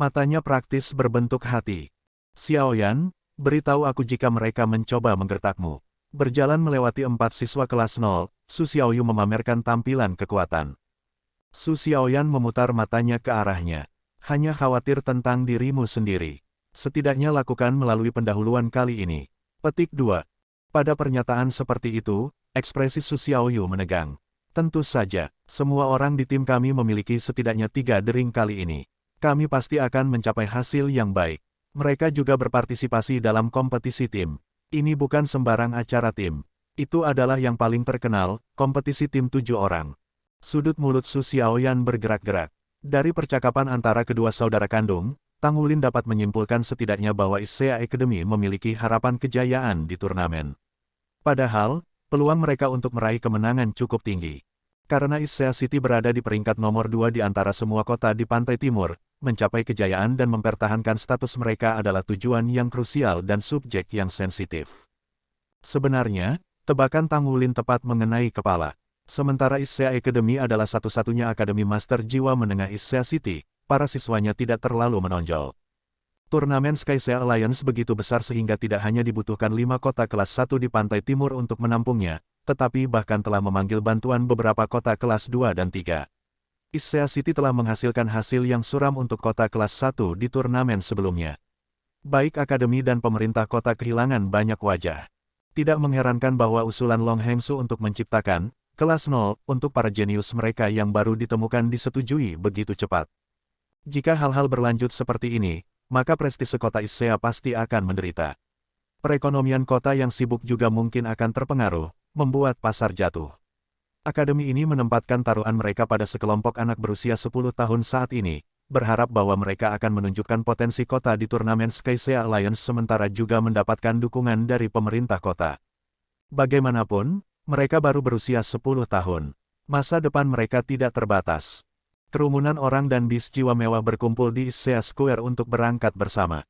Matanya praktis berbentuk hati. Xiaoyan, beritahu aku jika mereka mencoba menggertakmu. Berjalan melewati 4 siswa kelas 0, Su Xiaoyu memamerkan tampilan kekuatan. Su Xiaoyan memutar matanya ke arahnya. Hanya khawatir tentang dirimu sendiri. Setidaknya lakukan melalui pendahuluan kali ini. Petik 2. Pada pernyataan seperti itu, ekspresi Su Xiaoyu menegang. Tentu saja, semua orang di tim kami memiliki setidaknya 3 dering kali ini. Kami pasti akan mencapai hasil yang baik. Mereka juga berpartisipasi dalam kompetisi tim. Ini bukan sembarang acara tim. Itu adalah yang paling terkenal, kompetisi tim 7 orang. Sudut mulut Su Xiaoyan bergerak-gerak. Dari percakapan antara kedua saudara kandung, Tang Wulin dapat menyimpulkan setidaknya bahwa Issea Academy memiliki harapan kejayaan di turnamen. Padahal, peluang mereka untuk meraih kemenangan cukup tinggi. Karena Issea City berada di peringkat nomor 2 di antara semua kota di pantai timur, mencapai kejayaan dan mempertahankan status mereka adalah tujuan yang krusial dan subjek yang sensitif. Sebenarnya, tebakan Tang Wulin tepat mengenai kepala. Sementara Issea Academy adalah satu-satunya akademi master jiwa menengah Issea City, para siswanya tidak terlalu menonjol. Turnamen Skysea Alliance begitu besar sehingga tidak hanya dibutuhkan 5 kota kelas 1 di pantai timur untuk menampungnya, tetapi bahkan telah memanggil bantuan beberapa kota kelas 2 dan 3. Issea City telah menghasilkan hasil yang suram untuk kota kelas 1 di turnamen sebelumnya. Baik akademi dan pemerintah kota kehilangan banyak wajah. Tidak mengherankan bahwa usulan Long Hengsu untuk menciptakan kelas 0 untuk para jenius mereka yang baru ditemukan disetujui begitu cepat. Jika hal-hal berlanjut seperti ini, maka prestise kota Issea pasti akan menderita. Perekonomian kota yang sibuk juga mungkin akan terpengaruh, membuat pasar jatuh. Akademi ini menempatkan taruhan mereka pada sekelompok anak berusia 10 tahun saat ini, berharap bahwa mereka akan menunjukkan potensi kota di turnamen Skysea Alliance sementara juga mendapatkan dukungan dari pemerintah kota. Bagaimanapun, mereka baru berusia 10 tahun. Masa depan mereka tidak terbatas. Kerumunan orang dan bis jiwa mewah berkumpul di Issea Square untuk berangkat bersama.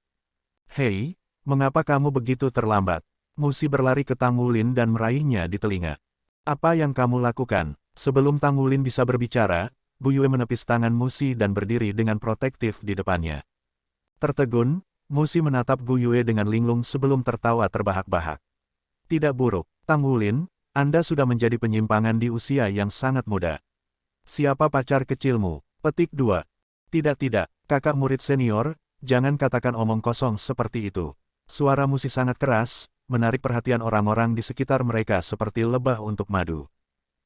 Hei, mengapa kamu begitu terlambat? Musi berlari ke Tang Wulin dan meraihnya di telinga. Apa yang kamu lakukan? Sebelum Tang Wulin bisa berbicara, Bu Yue menepis tangan Musi dan berdiri dengan protektif di depannya. Tertegun, Musi menatap Bu Yue dengan linglung sebelum tertawa terbahak-bahak. Tidak buruk, Tang Wulin, Anda sudah menjadi penyimpangan di usia yang sangat muda. Siapa pacar kecilmu? Petik 2. Tidak, kakak murid senior, jangan katakan omong kosong seperti itu. Suara Musi sangat keras, menarik perhatian orang-orang di sekitar mereka seperti lebah untuk madu.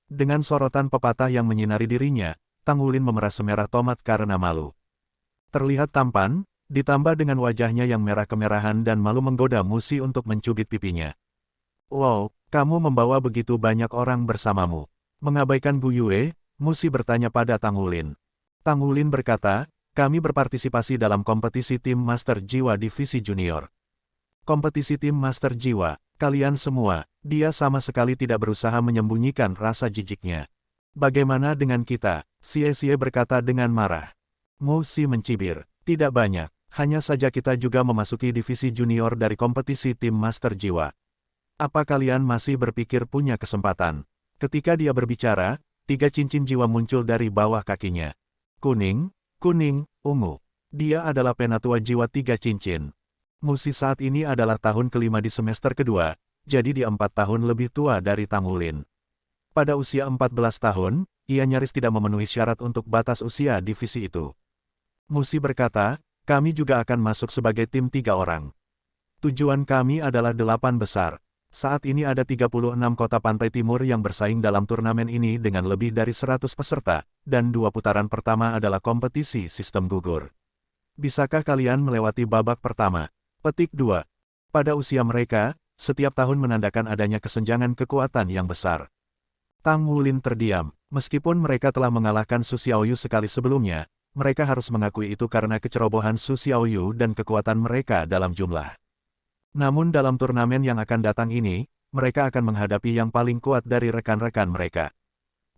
Dengan sorotan pepatah yang menyinari dirinya, Tang Wulin memeras semerah tomat karena malu. Terlihat tampan, ditambah dengan wajahnya yang merah kemerahan dan malu menggoda Musi untuk mencubit pipinya. Wow, kamu membawa begitu banyak orang bersamamu. Mengabaikan Bu Yue, Musi bertanya pada Tang Wulin. Tang Wulin berkata, kami berpartisipasi dalam kompetisi tim Master Jiwa Divisi Junior. Kompetisi tim Master Jiwa, kalian semua, dia sama sekali tidak berusaha menyembunyikan rasa jijiknya. Bagaimana dengan kita? Xie berkata dengan marah. Musi mencibir, tidak banyak, hanya saja kita juga memasuki divisi junior dari kompetisi tim Master Jiwa. Apa kalian masih berpikir punya kesempatan? Ketika dia berbicara, 3 cincin jiwa muncul dari bawah kakinya. Kuning, ungu. Dia adalah penatua jiwa 3 cincin. Musi saat ini adalah tahun kelima di semester kedua, jadi dia 4 tahun lebih tua dari Tang Wulin. Pada usia 14 tahun, ia nyaris tidak memenuhi syarat untuk batas usia divisi itu. Musi berkata, kami juga akan masuk sebagai tim 3 orang. Tujuan kami adalah 8 besar. Saat ini ada 36 kota pantai timur yang bersaing dalam turnamen ini dengan lebih dari 100 peserta, dan 2 putaran pertama adalah kompetisi sistem gugur. Bisakah kalian melewati babak pertama? Petik 2. Pada usia mereka, setiap tahun menandakan adanya kesenjangan kekuatan yang besar. Tang Wulin terdiam. Meskipun mereka telah mengalahkan Su Xiaoyu sekali sebelumnya, mereka harus mengakui itu karena kecerobohan Su Xiaoyu dan kekuatan mereka dalam jumlah. Namun dalam turnamen yang akan datang ini, mereka akan menghadapi yang paling kuat dari rekan-rekan mereka.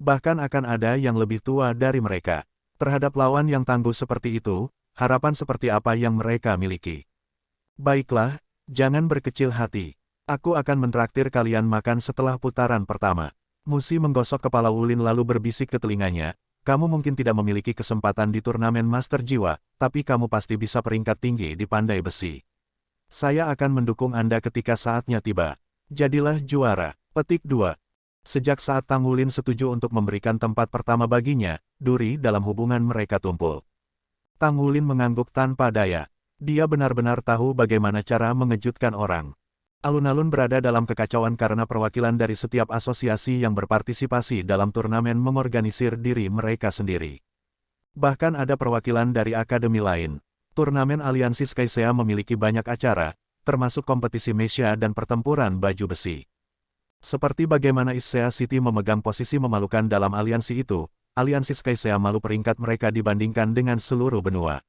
Bahkan akan ada yang lebih tua dari mereka. Terhadap lawan yang tangguh seperti itu, harapan seperti apa yang mereka miliki? Baiklah, jangan berkecil hati. Aku akan mentraktir kalian makan setelah putaran pertama. Musi menggosok kepala Wulin lalu berbisik ke telinganya, Kamu mungkin tidak memiliki kesempatan di turnamen Master Jiwa, tapi kamu pasti bisa peringkat tinggi di Pandai Besi. Saya akan mendukung Anda ketika saatnya tiba. Jadilah juara. Petik 2. Sejak saat Tang Wulin setuju untuk memberikan tempat pertama baginya, duri dalam hubungan mereka tumpul. Tang Wulin mengangguk tanpa daya. Dia benar-benar tahu bagaimana cara mengejutkan orang. Alun-alun berada dalam kekacauan karena perwakilan dari setiap asosiasi yang berpartisipasi dalam turnamen mengorganisir diri mereka sendiri. Bahkan ada perwakilan dari akademi lain. Turnamen Aliansi Skycea memiliki banyak acara, termasuk kompetisi Mesia dan pertempuran baju besi. Seperti bagaimana Issea City memegang posisi memalukan dalam aliansi itu, Aliansi Skycea malu peringkat mereka dibandingkan dengan seluruh benua.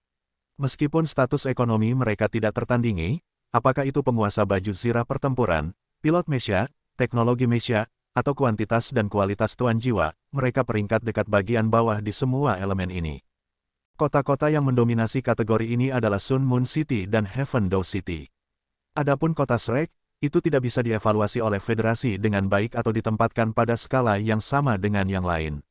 Meskipun status ekonomi mereka tidak tertandingi, apakah itu penguasa baju zirah pertempuran, pilot Mesia, teknologi Mesia, atau kuantitas dan kualitas tuan jiwa, mereka peringkat dekat bagian bawah di semua elemen ini. Kota-kota yang mendominasi kategori ini adalah Sun Moon City dan Heaven Door City. Adapun kota Shrek, itu tidak bisa dievaluasi oleh federasi dengan baik atau ditempatkan pada skala yang sama dengan yang lain.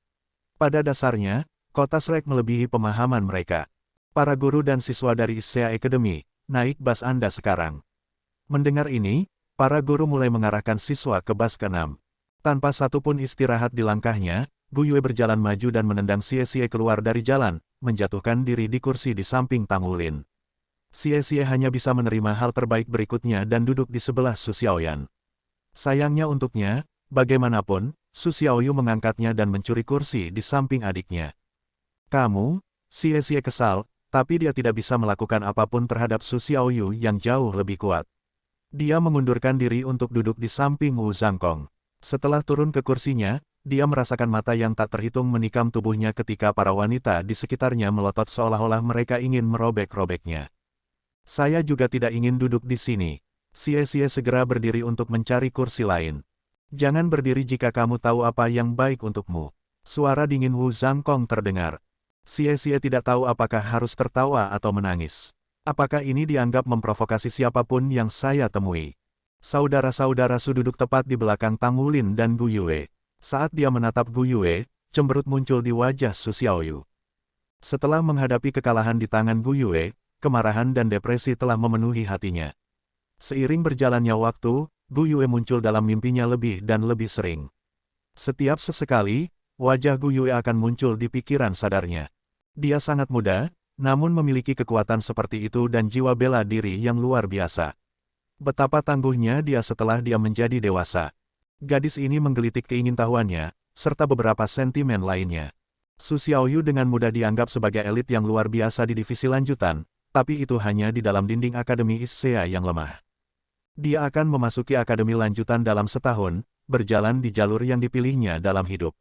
Pada dasarnya, kota Shrek melebihi pemahaman mereka. Para guru dan siswa dari Issea Academy, naik bas Anda sekarang. Mendengar ini, para guru mulai mengarahkan siswa ke bas ke-6. Tanpa satupun istirahat di langkahnya, Gu Yue berjalan maju dan menendang Xie keluar dari jalan, menjatuhkan diri di kursi di samping Tang Wulin. Xie hanya bisa menerima hal terbaik berikutnya dan duduk di sebelah Su Xiaoyan. Sayangnya untuknya, bagaimanapun, Su Xiaoyu mengangkatnya dan mencuri kursi di samping adiknya. Kamu, Xie kesal, tapi dia tidak bisa melakukan apapun terhadap Su Xiaoyu yang jauh lebih kuat. Dia mengundurkan diri untuk duduk di samping Wu Zhangkong. Setelah turun ke kursinya, dia merasakan mata yang tak terhitung menikam tubuhnya ketika para wanita di sekitarnya melotot seolah-olah mereka ingin merobek-robeknya. Saya juga tidak ingin duduk di sini. Xie segera berdiri untuk mencari kursi lain. Jangan berdiri jika kamu tahu apa yang baik untukmu. Suara dingin Wu Zhangkong terdengar. Xie tidak tahu apakah harus tertawa atau menangis. Apakah ini dianggap memprovokasi siapapun yang saya temui? Saudara-saudara Su duduk tepat di belakang Tang Wulin dan Gu Yue. Saat dia menatap Gu Yue, cemberut muncul di wajah Su Xiaoyu. Setelah menghadapi kekalahan di tangan Gu Yue, kemarahan dan depresi telah memenuhi hatinya. Seiring berjalannya waktu, Gu Yue muncul dalam mimpinya lebih dan lebih sering. Setiap sesekali, wajah Gu Yue akan muncul di pikiran sadarnya. Dia sangat muda, namun memiliki kekuatan seperti itu dan jiwa bela diri yang luar biasa. Betapa tangguhnya dia setelah dia menjadi dewasa. Gadis ini menggelitik keingintahuannya, serta beberapa sentimen lainnya. Su Xiaoyu dengan mudah dianggap sebagai elit yang luar biasa di divisi lanjutan, tapi itu hanya di dalam dinding Akademi Issea yang lemah. Dia akan memasuki Akademi lanjutan dalam setahun, berjalan di jalur yang dipilihnya dalam hidup.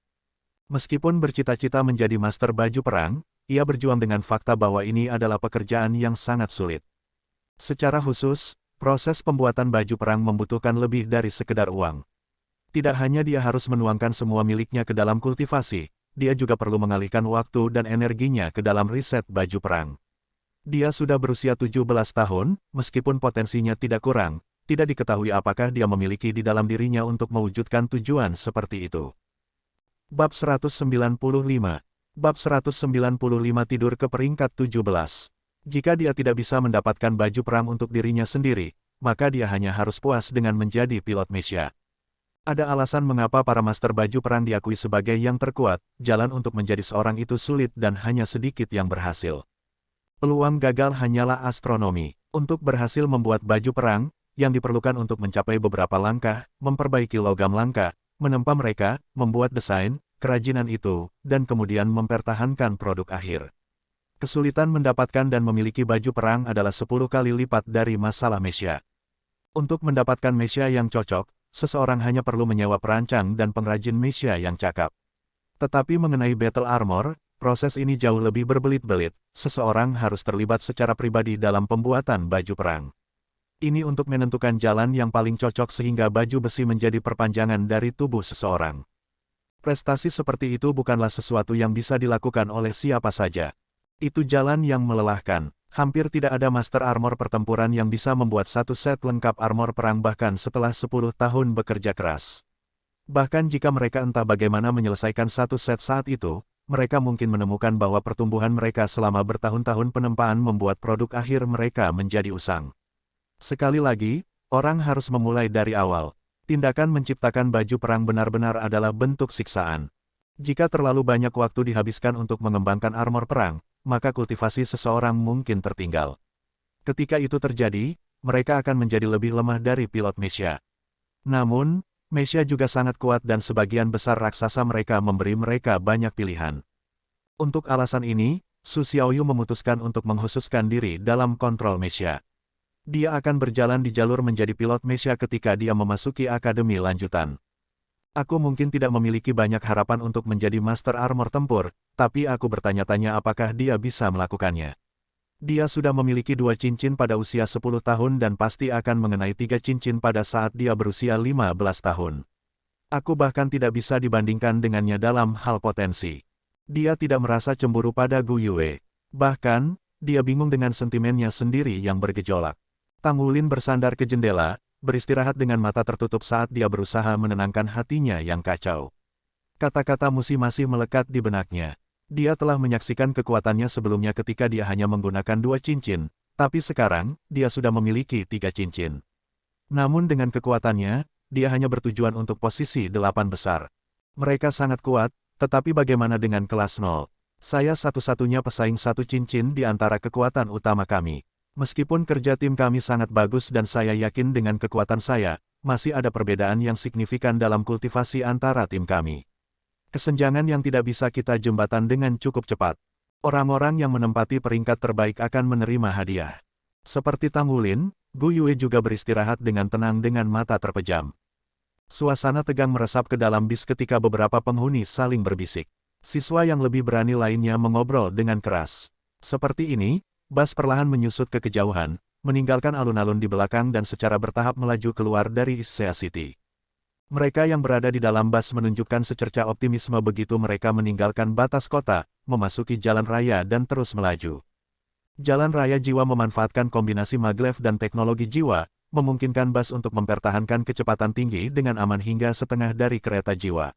Meskipun bercita-cita menjadi master baju perang, ia berjuang dengan fakta bahwa ini adalah pekerjaan yang sangat sulit. Secara khusus, proses pembuatan baju perang membutuhkan lebih dari sekedar uang. Tidak hanya dia harus menuangkan semua miliknya ke dalam kultivasi, dia juga perlu mengalihkan waktu dan energinya ke dalam riset baju perang. Dia sudah berusia 17 tahun, meskipun potensinya tidak kurang, tidak diketahui apakah dia memiliki di dalam dirinya untuk mewujudkan tujuan seperti itu. Bab 195. Bab 195 tidur ke peringkat 17. Jika dia tidak bisa mendapatkan baju perang untuk dirinya sendiri, maka dia hanya harus puas dengan menjadi pilot Mesia. Ada alasan mengapa para master baju perang diakui sebagai yang terkuat, jalan untuk menjadi seorang itu sulit dan hanya sedikit yang berhasil. Peluang gagal hanyalah astronomi. Untuk berhasil membuat baju perang, yang diperlukan untuk mencapai beberapa langkah, memperbaiki logam langka, menempa mereka, membuat desain, kerajinan itu, dan kemudian mempertahankan produk akhir. Kesulitan mendapatkan dan memiliki baju perang adalah 10 kali lipat dari masalah Mesia. Untuk mendapatkan Mesia yang cocok, seseorang hanya perlu menyewa perancang dan pengrajin Mesia yang cakap. Tetapi mengenai battle armor, proses ini jauh lebih berbelit-belit. Seseorang harus terlibat secara pribadi dalam pembuatan baju perang. Ini untuk menentukan jalan yang paling cocok sehingga baju besi menjadi perpanjangan dari tubuh seseorang. Prestasi seperti itu bukanlah sesuatu yang bisa dilakukan oleh siapa saja. Itu jalan yang melelahkan. Hampir tidak ada master armor pertempuran yang bisa membuat satu set lengkap armor perang bahkan setelah 10 tahun bekerja keras. Bahkan jika mereka entah bagaimana menyelesaikan satu set saat itu, mereka mungkin menemukan bahwa pertumbuhan mereka selama bertahun-tahun penempaan membuat produk akhir mereka menjadi usang. Sekali lagi, orang harus memulai dari awal. Tindakan menciptakan baju perang benar-benar adalah bentuk siksaan. Jika terlalu banyak waktu dihabiskan untuk mengembangkan armor perang, maka kultivasi seseorang mungkin tertinggal. Ketika itu terjadi, mereka akan menjadi lebih lemah dari pilot Mesha. Namun, Mesha juga sangat kuat dan sebagian besar raksasa mereka memberi mereka banyak pilihan. Untuk alasan ini, Su Xiaoyu memutuskan untuk mengkhususkan diri dalam kontrol Mesha. Dia akan berjalan di jalur menjadi pilot Mesha ketika dia memasuki akademi lanjutan. Aku mungkin tidak memiliki banyak harapan untuk menjadi Master Armor Tempur, tapi aku bertanya-tanya apakah dia bisa melakukannya. Dia sudah memiliki 2 cincin pada usia 10 tahun dan pasti akan mengenai 3 cincin pada saat dia berusia 15 tahun. Aku bahkan tidak bisa dibandingkan dengannya dalam hal potensi. Dia tidak merasa cemburu pada Gu Yue. Bahkan, dia bingung dengan sentimennya sendiri yang bergejolak. Tang Wulin bersandar ke jendela, beristirahat dengan mata tertutup saat dia berusaha menenangkan hatinya yang kacau. Kata-kata Musi masih melekat di benaknya. Dia telah menyaksikan kekuatannya sebelumnya ketika dia hanya menggunakan 2 cincin, tapi sekarang, dia sudah memiliki 3 cincin. Namun dengan kekuatannya, dia hanya bertujuan untuk posisi 8 besar. Mereka sangat kuat, tetapi bagaimana dengan kelas 0? Saya satu-satunya pesaing 1 cincin di antara kekuatan utama kami. Meskipun kerja tim kami sangat bagus dan saya yakin dengan kekuatan saya, masih ada perbedaan yang signifikan dalam kultivasi antara tim kami. Kesenjangan yang tidak bisa kita jembatan dengan cukup cepat. Orang-orang yang menempati peringkat terbaik akan menerima hadiah. Seperti Tang Wulin, Gu Yue juga beristirahat dengan tenang dengan mata terpejam. Suasana tegang meresap ke dalam bis ketika beberapa penghuni saling berbisik. Siswa yang lebih berani lainnya mengobrol dengan keras. Seperti ini, bus perlahan menyusut ke kejauhan, meninggalkan alun-alun di belakang dan secara bertahap melaju keluar dari Issea City. Mereka yang berada di dalam bus menunjukkan secerca optimisme begitu mereka meninggalkan batas kota, memasuki jalan raya dan terus melaju. Jalan raya jiwa memanfaatkan kombinasi maglev dan teknologi jiwa, memungkinkan bus untuk mempertahankan kecepatan tinggi dengan aman hingga setengah dari kereta jiwa.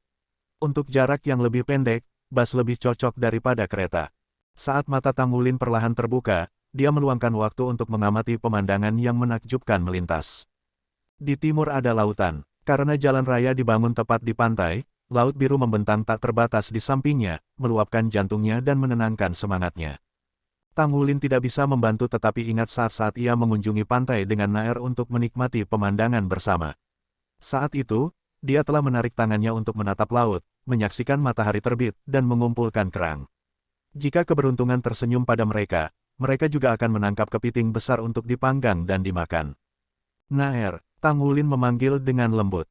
Untuk jarak yang lebih pendek, bus lebih cocok daripada kereta. Saat mata Tang Wulin perlahan terbuka, dia meluangkan waktu untuk mengamati pemandangan yang menakjubkan melintas. Di timur ada lautan. Karena jalan raya dibangun tepat di pantai, laut biru membentang tak terbatas di sampingnya, meluapkan jantungnya dan menenangkan semangatnya. Tang Wulin tidak bisa membantu tetapi ingat saat-saat ia mengunjungi pantai dengan Naer untuk menikmati pemandangan bersama. Saat itu, dia telah menarik tangannya untuk menatap laut, menyaksikan matahari terbit, dan mengumpulkan kerang. Jika keberuntungan tersenyum pada mereka, mereka juga akan menangkap kepiting besar untuk dipanggang dan dimakan. Naer, Tang Wulin memanggil dengan lembut.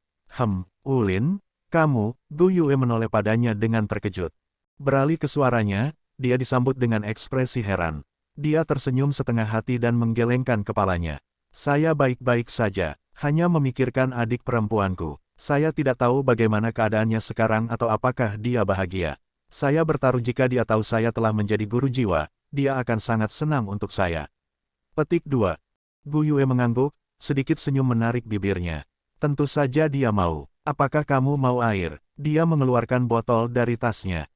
Wulin, kamu, Gu Yue menoleh padanya dengan terkejut. Beralih ke suaranya, dia disambut dengan ekspresi heran. Dia tersenyum setengah hati dan menggelengkan kepalanya. Saya baik-baik saja, hanya memikirkan adik perempuanku. Saya tidak tahu bagaimana keadaannya sekarang atau apakah dia bahagia. Saya bertaruh jika dia tahu saya telah menjadi guru jiwa, dia akan sangat senang untuk saya. Petik 2. Gu Yue mengangguk. Sedikit senyum menarik bibirnya. Tentu saja dia mau. Apakah kamu mau air? Dia mengeluarkan botol dari tasnya.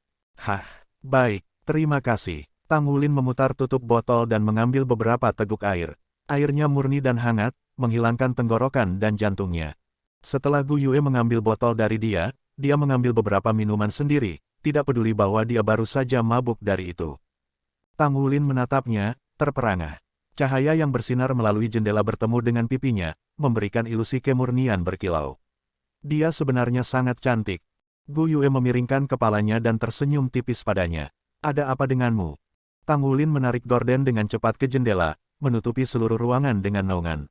Baik, terima kasih. Tang Wulin memutar tutup botol dan mengambil beberapa teguk air. Airnya murni dan hangat, menghilangkan tenggorokan dan jantungnya. Setelah Gu Yue mengambil botol dari dia mengambil beberapa minuman sendiri, tidak peduli bahwa dia baru saja mabuk dari itu. Tang Wulin menatapnya, terperangah. Cahaya yang bersinar melalui jendela bertemu dengan pipinya, memberikan ilusi kemurnian berkilau. Dia sebenarnya sangat cantik. Gu Yue memiringkan kepalanya dan tersenyum tipis padanya. Ada apa denganmu? Tang Wulin menarik gorden dengan cepat ke jendela, menutupi seluruh ruangan dengan naungan.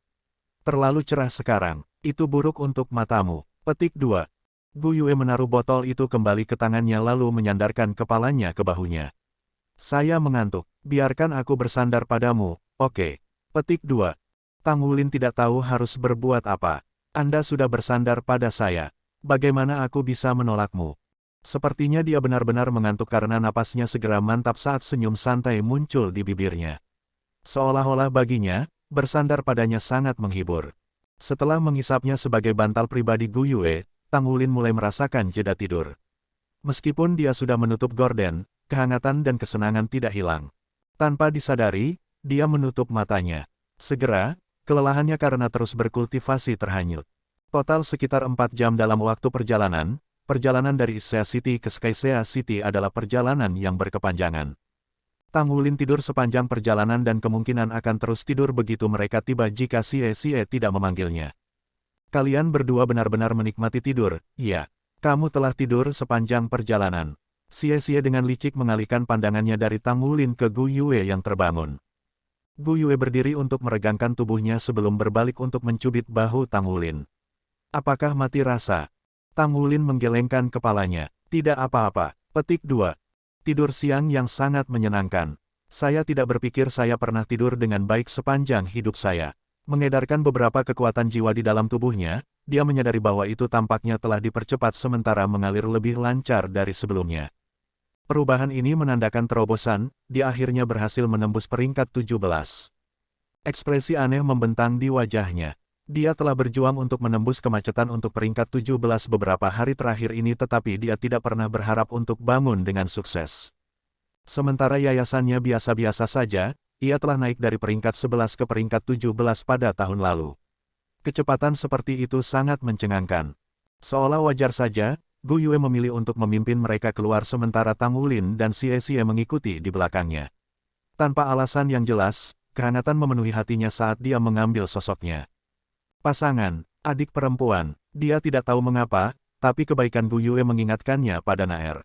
Terlalu cerah sekarang, itu buruk untuk matamu. Petik 2. Gu Yue menaruh botol itu kembali ke tangannya lalu menyandarkan kepalanya ke bahunya. Saya mengantuk, biarkan aku bersandar padamu. Oke. Petik 2. Tang Wulin tidak tahu harus berbuat apa. Anda sudah bersandar pada saya. Bagaimana aku bisa menolakmu? Sepertinya dia benar-benar mengantuk karena napasnya segera mantap saat senyum santai muncul di bibirnya. Seolah-olah baginya, bersandar padanya sangat menghibur. Setelah menghisapnya sebagai bantal pribadi Gu Yue, Tang Wulin mulai merasakan jeda tidur. Meskipun dia sudah menutup gorden, kehangatan dan kesenangan tidak hilang. Tanpa disadari, dia menutup matanya. Segera, kelelahannya karena terus berkultivasi terhanyut. Total sekitar 4 jam dalam waktu perjalanan dari Issea City ke Skycea City adalah perjalanan yang berkepanjangan. Tang Wulin tidur sepanjang perjalanan dan kemungkinan akan terus tidur begitu mereka tiba jika Xie tidak memanggilnya. Kalian berdua benar-benar menikmati tidur, iya. Kamu telah tidur sepanjang perjalanan. Xie dengan licik mengalihkan pandangannya dari Tang Wulin ke Gu Yue yang terbangun. Gu Yue berdiri untuk meregangkan tubuhnya sebelum berbalik untuk mencubit bahu Tang Wulin. Apakah mati rasa? Tang Wulin menggelengkan kepalanya. Tidak apa-apa. Petik 2. Tidur siang yang sangat menyenangkan. Saya tidak berpikir saya pernah tidur dengan baik sepanjang hidup saya. Mengedarkan beberapa kekuatan jiwa di dalam tubuhnya, dia menyadari bahwa itu tampaknya telah dipercepat sementara mengalir lebih lancar dari sebelumnya. Perubahan ini menandakan terobosan, dia akhirnya berhasil menembus peringkat 17. Ekspresi aneh membentang di wajahnya. Dia telah berjuang untuk menembus kemacetan untuk peringkat 17 beberapa hari terakhir ini tetapi dia tidak pernah berharap untuk bangun dengan sukses. Sementara yayasannya biasa-biasa saja, ia telah naik dari peringkat 11 ke peringkat 17 pada tahun lalu. Kecepatan seperti itu sangat mencengangkan. Seolah wajar saja, Gu Yue memilih untuk memimpin mereka keluar sementara Tang Wulin dan Xie mengikuti di belakangnya. Tanpa alasan yang jelas, kehangatan memenuhi hatinya saat dia mengambil sosoknya. Pasangan, adik perempuan, dia tidak tahu mengapa, tapi kebaikan Gu Yue mengingatkannya pada Naer.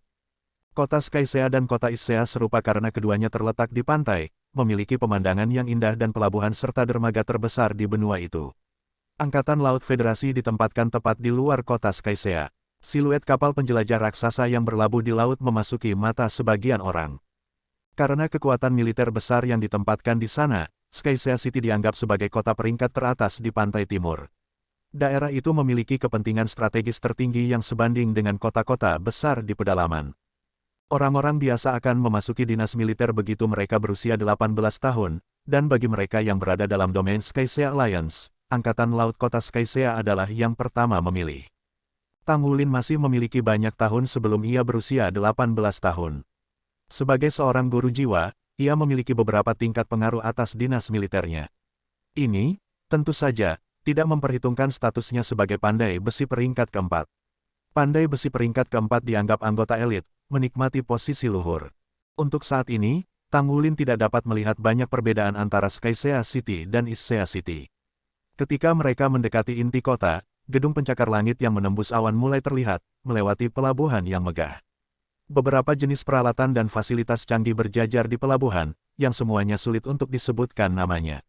Kota Skycea dan kota Issea serupa karena keduanya terletak di pantai, memiliki pemandangan yang indah dan pelabuhan serta dermaga terbesar di benua itu. Angkatan Laut Federasi ditempatkan tepat di luar kota Skycea. Siluet kapal penjelajah raksasa yang berlabuh di laut memasuki mata sebagian orang. Karena kekuatan militer besar yang ditempatkan di sana, Skycea City dianggap sebagai kota peringkat teratas di pantai timur. Daerah itu memiliki kepentingan strategis tertinggi yang sebanding dengan kota-kota besar di pedalaman. Orang-orang biasa akan memasuki dinas militer begitu mereka berusia 18 tahun, dan bagi mereka yang berada dalam domain Skycea Alliance, Angkatan Laut Kota Skycea adalah yang pertama memilih. Tang Wulin masih memiliki banyak tahun sebelum ia berusia 18 tahun. Sebagai seorang guru jiwa, ia memiliki beberapa tingkat pengaruh atas dinas militernya. Ini, tentu saja, tidak memperhitungkan statusnya sebagai pandai besi peringkat keempat. Pandai besi peringkat keempat dianggap anggota elit, menikmati posisi luhur. Untuk saat ini, Tang Wulin tidak dapat melihat banyak perbedaan antara Skycea City dan Issea City. Ketika mereka mendekati inti kota, gedung pencakar langit yang menembus awan mulai terlihat, melewati pelabuhan yang megah. Beberapa jenis peralatan dan fasilitas canggih berjajar di pelabuhan, yang semuanya sulit untuk disebutkan namanya.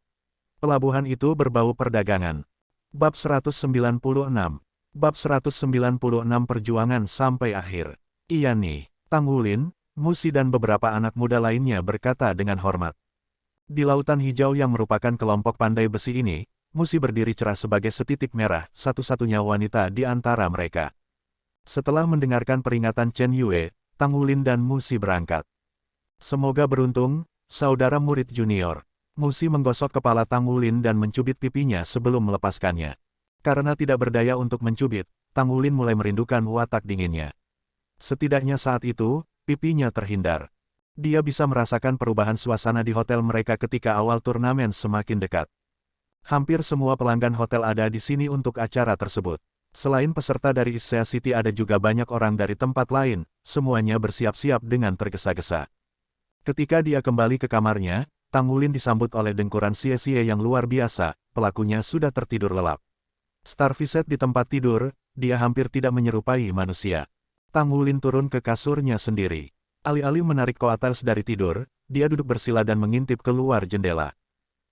Pelabuhan itu berbau perdagangan. Bab 196. Bab 196 Perjuangan sampai akhir. Iya nih, Tang Wulin, Musi dan beberapa anak muda lainnya berkata dengan hormat. Di lautan hijau yang merupakan kelompok pandai besi ini, Musi berdiri cerah sebagai setitik merah, satu-satunya wanita di antara mereka. Setelah mendengarkan peringatan Chen Yue, Tang Wulin dan Musi berangkat. Semoga beruntung, saudara murid junior. Musi menggosok kepala Tang Wulin dan mencubit pipinya sebelum melepaskannya. Karena tidak berdaya untuk mencubit, Tang Wulin mulai merindukan watak dinginnya. Setidaknya saat itu, pipinya terhindar. Dia bisa merasakan perubahan suasana di hotel mereka ketika awal turnamen semakin dekat. Hampir semua pelanggan hotel ada di sini untuk acara tersebut. Selain peserta dari Issea City ada juga banyak orang dari tempat lain, semuanya bersiap-siap dengan tergesa-gesa. Ketika dia kembali ke kamarnya, Tang Wulin disambut oleh dengkuran Xie yang luar biasa, pelakunya sudah tertidur lelap. Starviset di tempat tidur, dia hampir tidak menyerupai manusia. Tang Wulin turun ke kasurnya sendiri. Alih-alih menarik Coatels dari tidur, dia duduk bersila dan mengintip keluar jendela.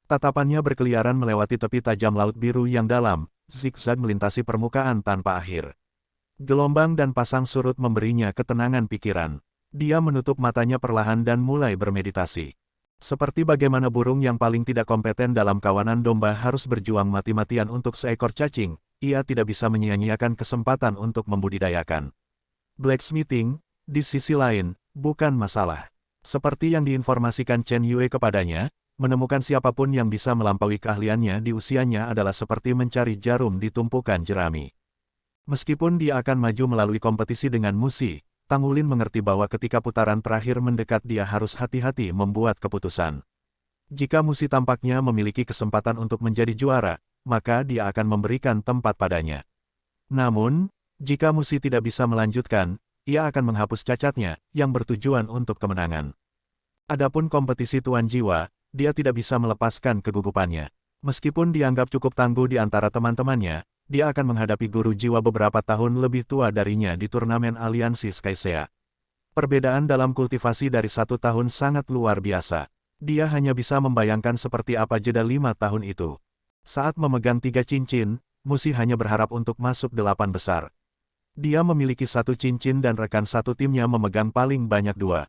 Tatapannya berkeliaran melewati tepi tajam laut biru yang dalam, zigzag melintasi permukaan tanpa akhir. Gelombang dan pasang surut memberinya ketenangan pikiran. Dia menutup matanya perlahan dan mulai bermeditasi. Seperti bagaimana burung yang paling tidak kompeten dalam kawanan domba harus berjuang mati-matian untuk seekor cacing, ia tidak bisa menyia-nyiakan kesempatan untuk membudidayakan. Blacksmithing, di sisi lain, bukan masalah. Seperti yang diinformasikan Chen Yue kepadanya, menemukan siapapun yang bisa melampaui keahliannya di usianya adalah seperti mencari jarum di tumpukan jerami. Meskipun dia akan maju melalui kompetisi dengan Musi, Tang Wulin mengerti bahwa ketika putaran terakhir mendekat dia harus hati-hati membuat keputusan. Jika Musi tampaknya memiliki kesempatan untuk menjadi juara, maka dia akan memberikan tempat padanya. Namun, jika Musi tidak bisa melanjutkan, ia akan menghapus cacatnya, yang bertujuan untuk kemenangan. Adapun kompetisi Tuan Jiwa, dia tidak bisa melepaskan kegugupannya. Meskipun dianggap cukup tangguh di antara teman-temannya, dia akan menghadapi guru jiwa beberapa tahun lebih tua darinya di turnamen aliansi Skycea. Perbedaan dalam kultivasi dari 1 tahun sangat luar biasa. Dia hanya bisa membayangkan seperti apa jeda 5 tahun itu. Saat memegang 3 cincin, Musi hanya berharap untuk masuk 8 besar. Dia memiliki 1 cincin dan rekan satu timnya memegang paling banyak 2.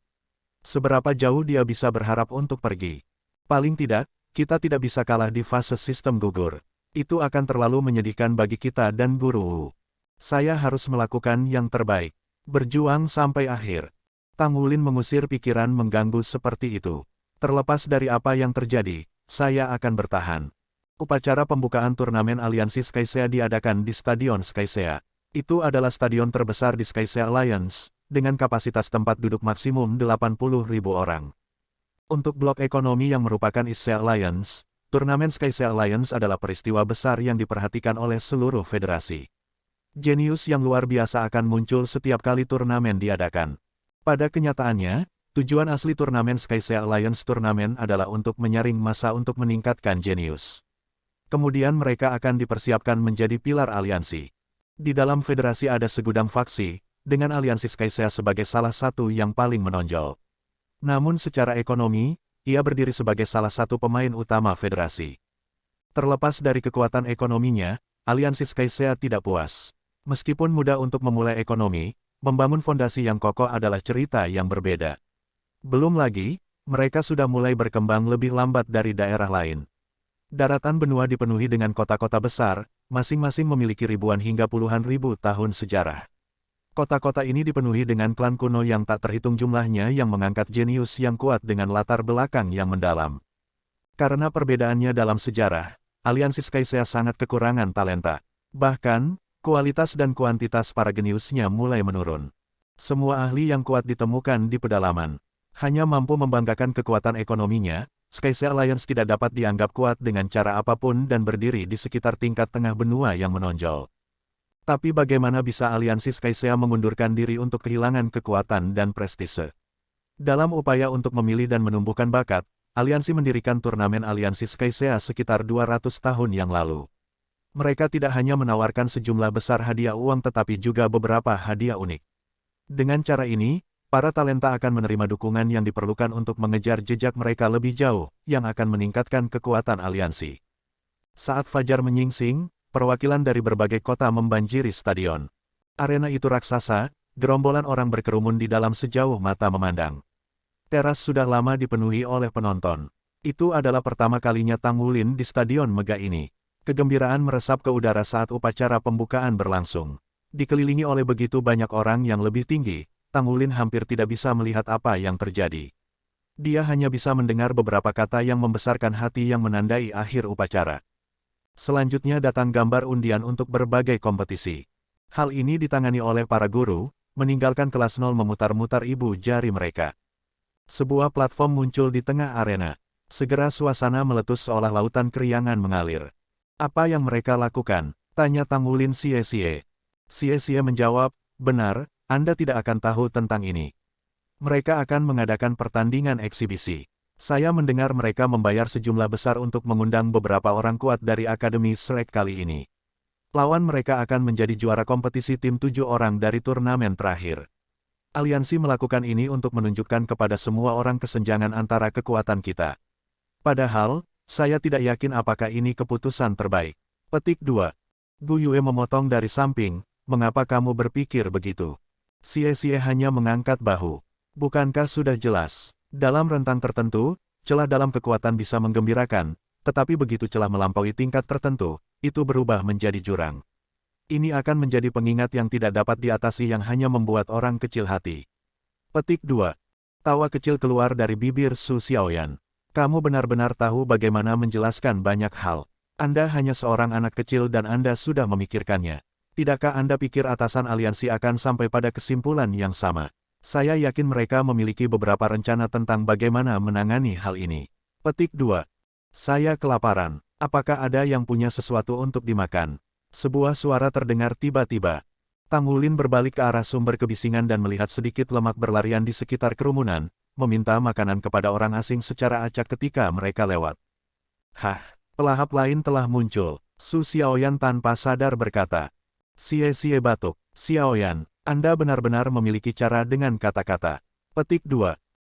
Seberapa jauh dia bisa berharap untuk pergi? Paling tidak, kita tidak bisa kalah di fase sistem gugur. Itu akan terlalu menyedihkan bagi kita dan guru. Saya harus melakukan yang terbaik. Berjuang sampai akhir. Tang Wulin mengusir pikiran mengganggu seperti itu. Terlepas dari apa yang terjadi, saya akan bertahan. Upacara pembukaan turnamen aliansi Skycea diadakan di Stadion Skycea. Itu adalah stadion terbesar di Skycea Alliance, dengan kapasitas tempat duduk maksimum 80.000 orang. Untuk blok ekonomi yang merupakan Skycea Alliance, turnamen Skycea Alliance adalah peristiwa besar yang diperhatikan oleh seluruh federasi. Jenius yang luar biasa akan muncul setiap kali turnamen diadakan. Pada kenyataannya, tujuan asli turnamen Skycea Alliance turnamen adalah untuk menyaring massa untuk meningkatkan jenius. Kemudian mereka akan dipersiapkan menjadi pilar aliansi. Di dalam federasi ada segudang faksi, dengan aliansi Skycea sebagai salah satu yang paling menonjol. Namun secara ekonomi, ia berdiri sebagai salah satu pemain utama federasi. Terlepas dari kekuatan ekonominya, aliansi Skycea tidak puas. Meskipun mudah untuk memulai ekonomi, membangun fondasi yang kokoh adalah cerita yang berbeda. Belum lagi, mereka sudah mulai berkembang lebih lambat dari daerah lain. Daratan benua dipenuhi dengan kota-kota besar, masing-masing memiliki ribuan hingga puluhan ribu tahun sejarah. Kota-kota ini dipenuhi dengan klan kuno yang tak terhitung jumlahnya yang mengangkat jenius yang kuat dengan latar belakang yang mendalam. Karena perbedaannya dalam sejarah, aliansi Skycea sangat kekurangan talenta. Bahkan, kualitas dan kuantitas para jeniusnya mulai menurun. Semua ahli yang kuat ditemukan di pedalaman. Hanya mampu membanggakan kekuatan ekonominya, Skycea Alliance tidak dapat dianggap kuat dengan cara apapun dan berdiri di sekitar tingkat tengah benua yang menonjol. Tapi bagaimana bisa aliansi Skycea mengundurkan diri untuk kehilangan kekuatan dan prestise? Dalam upaya untuk memilih dan menumbuhkan bakat, aliansi mendirikan turnamen aliansi Skycea sekitar 200 tahun yang lalu. Mereka tidak hanya menawarkan sejumlah besar hadiah uang tetapi juga beberapa hadiah unik. Dengan cara ini, para talenta akan menerima dukungan yang diperlukan untuk mengejar jejak mereka lebih jauh, yang akan meningkatkan kekuatan aliansi. Saat fajar menyingsing, perwakilan dari berbagai kota membanjiri stadion. Arena itu raksasa, gerombolan orang berkerumun di dalam sejauh mata memandang. Teras sudah lama dipenuhi oleh penonton. Itu adalah pertama kalinya Tang Wulin di stadion megah ini. Kegembiraan meresap ke udara saat upacara pembukaan berlangsung. Dikelilingi oleh begitu banyak orang yang lebih tinggi, Tang Wulin hampir tidak bisa melihat apa yang terjadi. Dia hanya bisa mendengar beberapa kata yang membesarkan hati yang menandai akhir upacara. Selanjutnya datang gambar undian untuk berbagai kompetisi. Hal ini ditangani oleh para guru, meninggalkan kelas 0 memutar-mutar ibu jari mereka. Sebuah platform muncul di tengah arena. Segera suasana meletus seolah lautan keriangan mengalir. Apa yang mereka lakukan? Tanya Tang Wulin Xie. Xie menjawab, benar, Anda tidak akan tahu tentang ini. Mereka akan mengadakan pertandingan eksibisi. Saya mendengar mereka membayar sejumlah besar untuk mengundang beberapa orang kuat dari Akademi Shrek kali ini. Lawan mereka akan menjadi juara kompetisi tim 7 orang dari turnamen terakhir. Aliansi melakukan ini untuk menunjukkan kepada semua orang kesenjangan antara kekuatan kita. Padahal, saya tidak yakin apakah ini keputusan terbaik. Petik 2. Gu Yue memotong dari samping, mengapa kamu berpikir begitu? Xie hanya mengangkat bahu. Bukankah sudah jelas? Dalam rentang tertentu, celah dalam kekuatan bisa menggembirakan, tetapi begitu celah melampaui tingkat tertentu, itu berubah menjadi jurang. Ini akan menjadi pengingat yang tidak dapat diatasi yang hanya membuat orang kecil hati. Petik 2. Tawa kecil keluar dari bibir Su Xiaoyan. Kamu benar-benar tahu bagaimana menjelaskan banyak hal. Anda hanya seorang anak kecil dan Anda sudah memikirkannya. Tidakkah Anda pikir atasan aliansi akan sampai pada kesimpulan yang sama? Saya yakin mereka memiliki beberapa rencana tentang bagaimana menangani hal ini. Petik 2. Saya kelaparan. Apakah ada yang punya sesuatu untuk dimakan? Sebuah suara terdengar tiba-tiba. Tang Wulin berbalik ke arah sumber kebisingan dan melihat sedikit lemak berlarian di sekitar kerumunan, meminta makanan kepada orang asing secara acak ketika mereka lewat. Hah, pelahap lain telah muncul. Su Xiaoyan tanpa sadar berkata. Sie batuk. Xiaoyan, Anda benar-benar memiliki cara dengan kata-kata. Petik 2.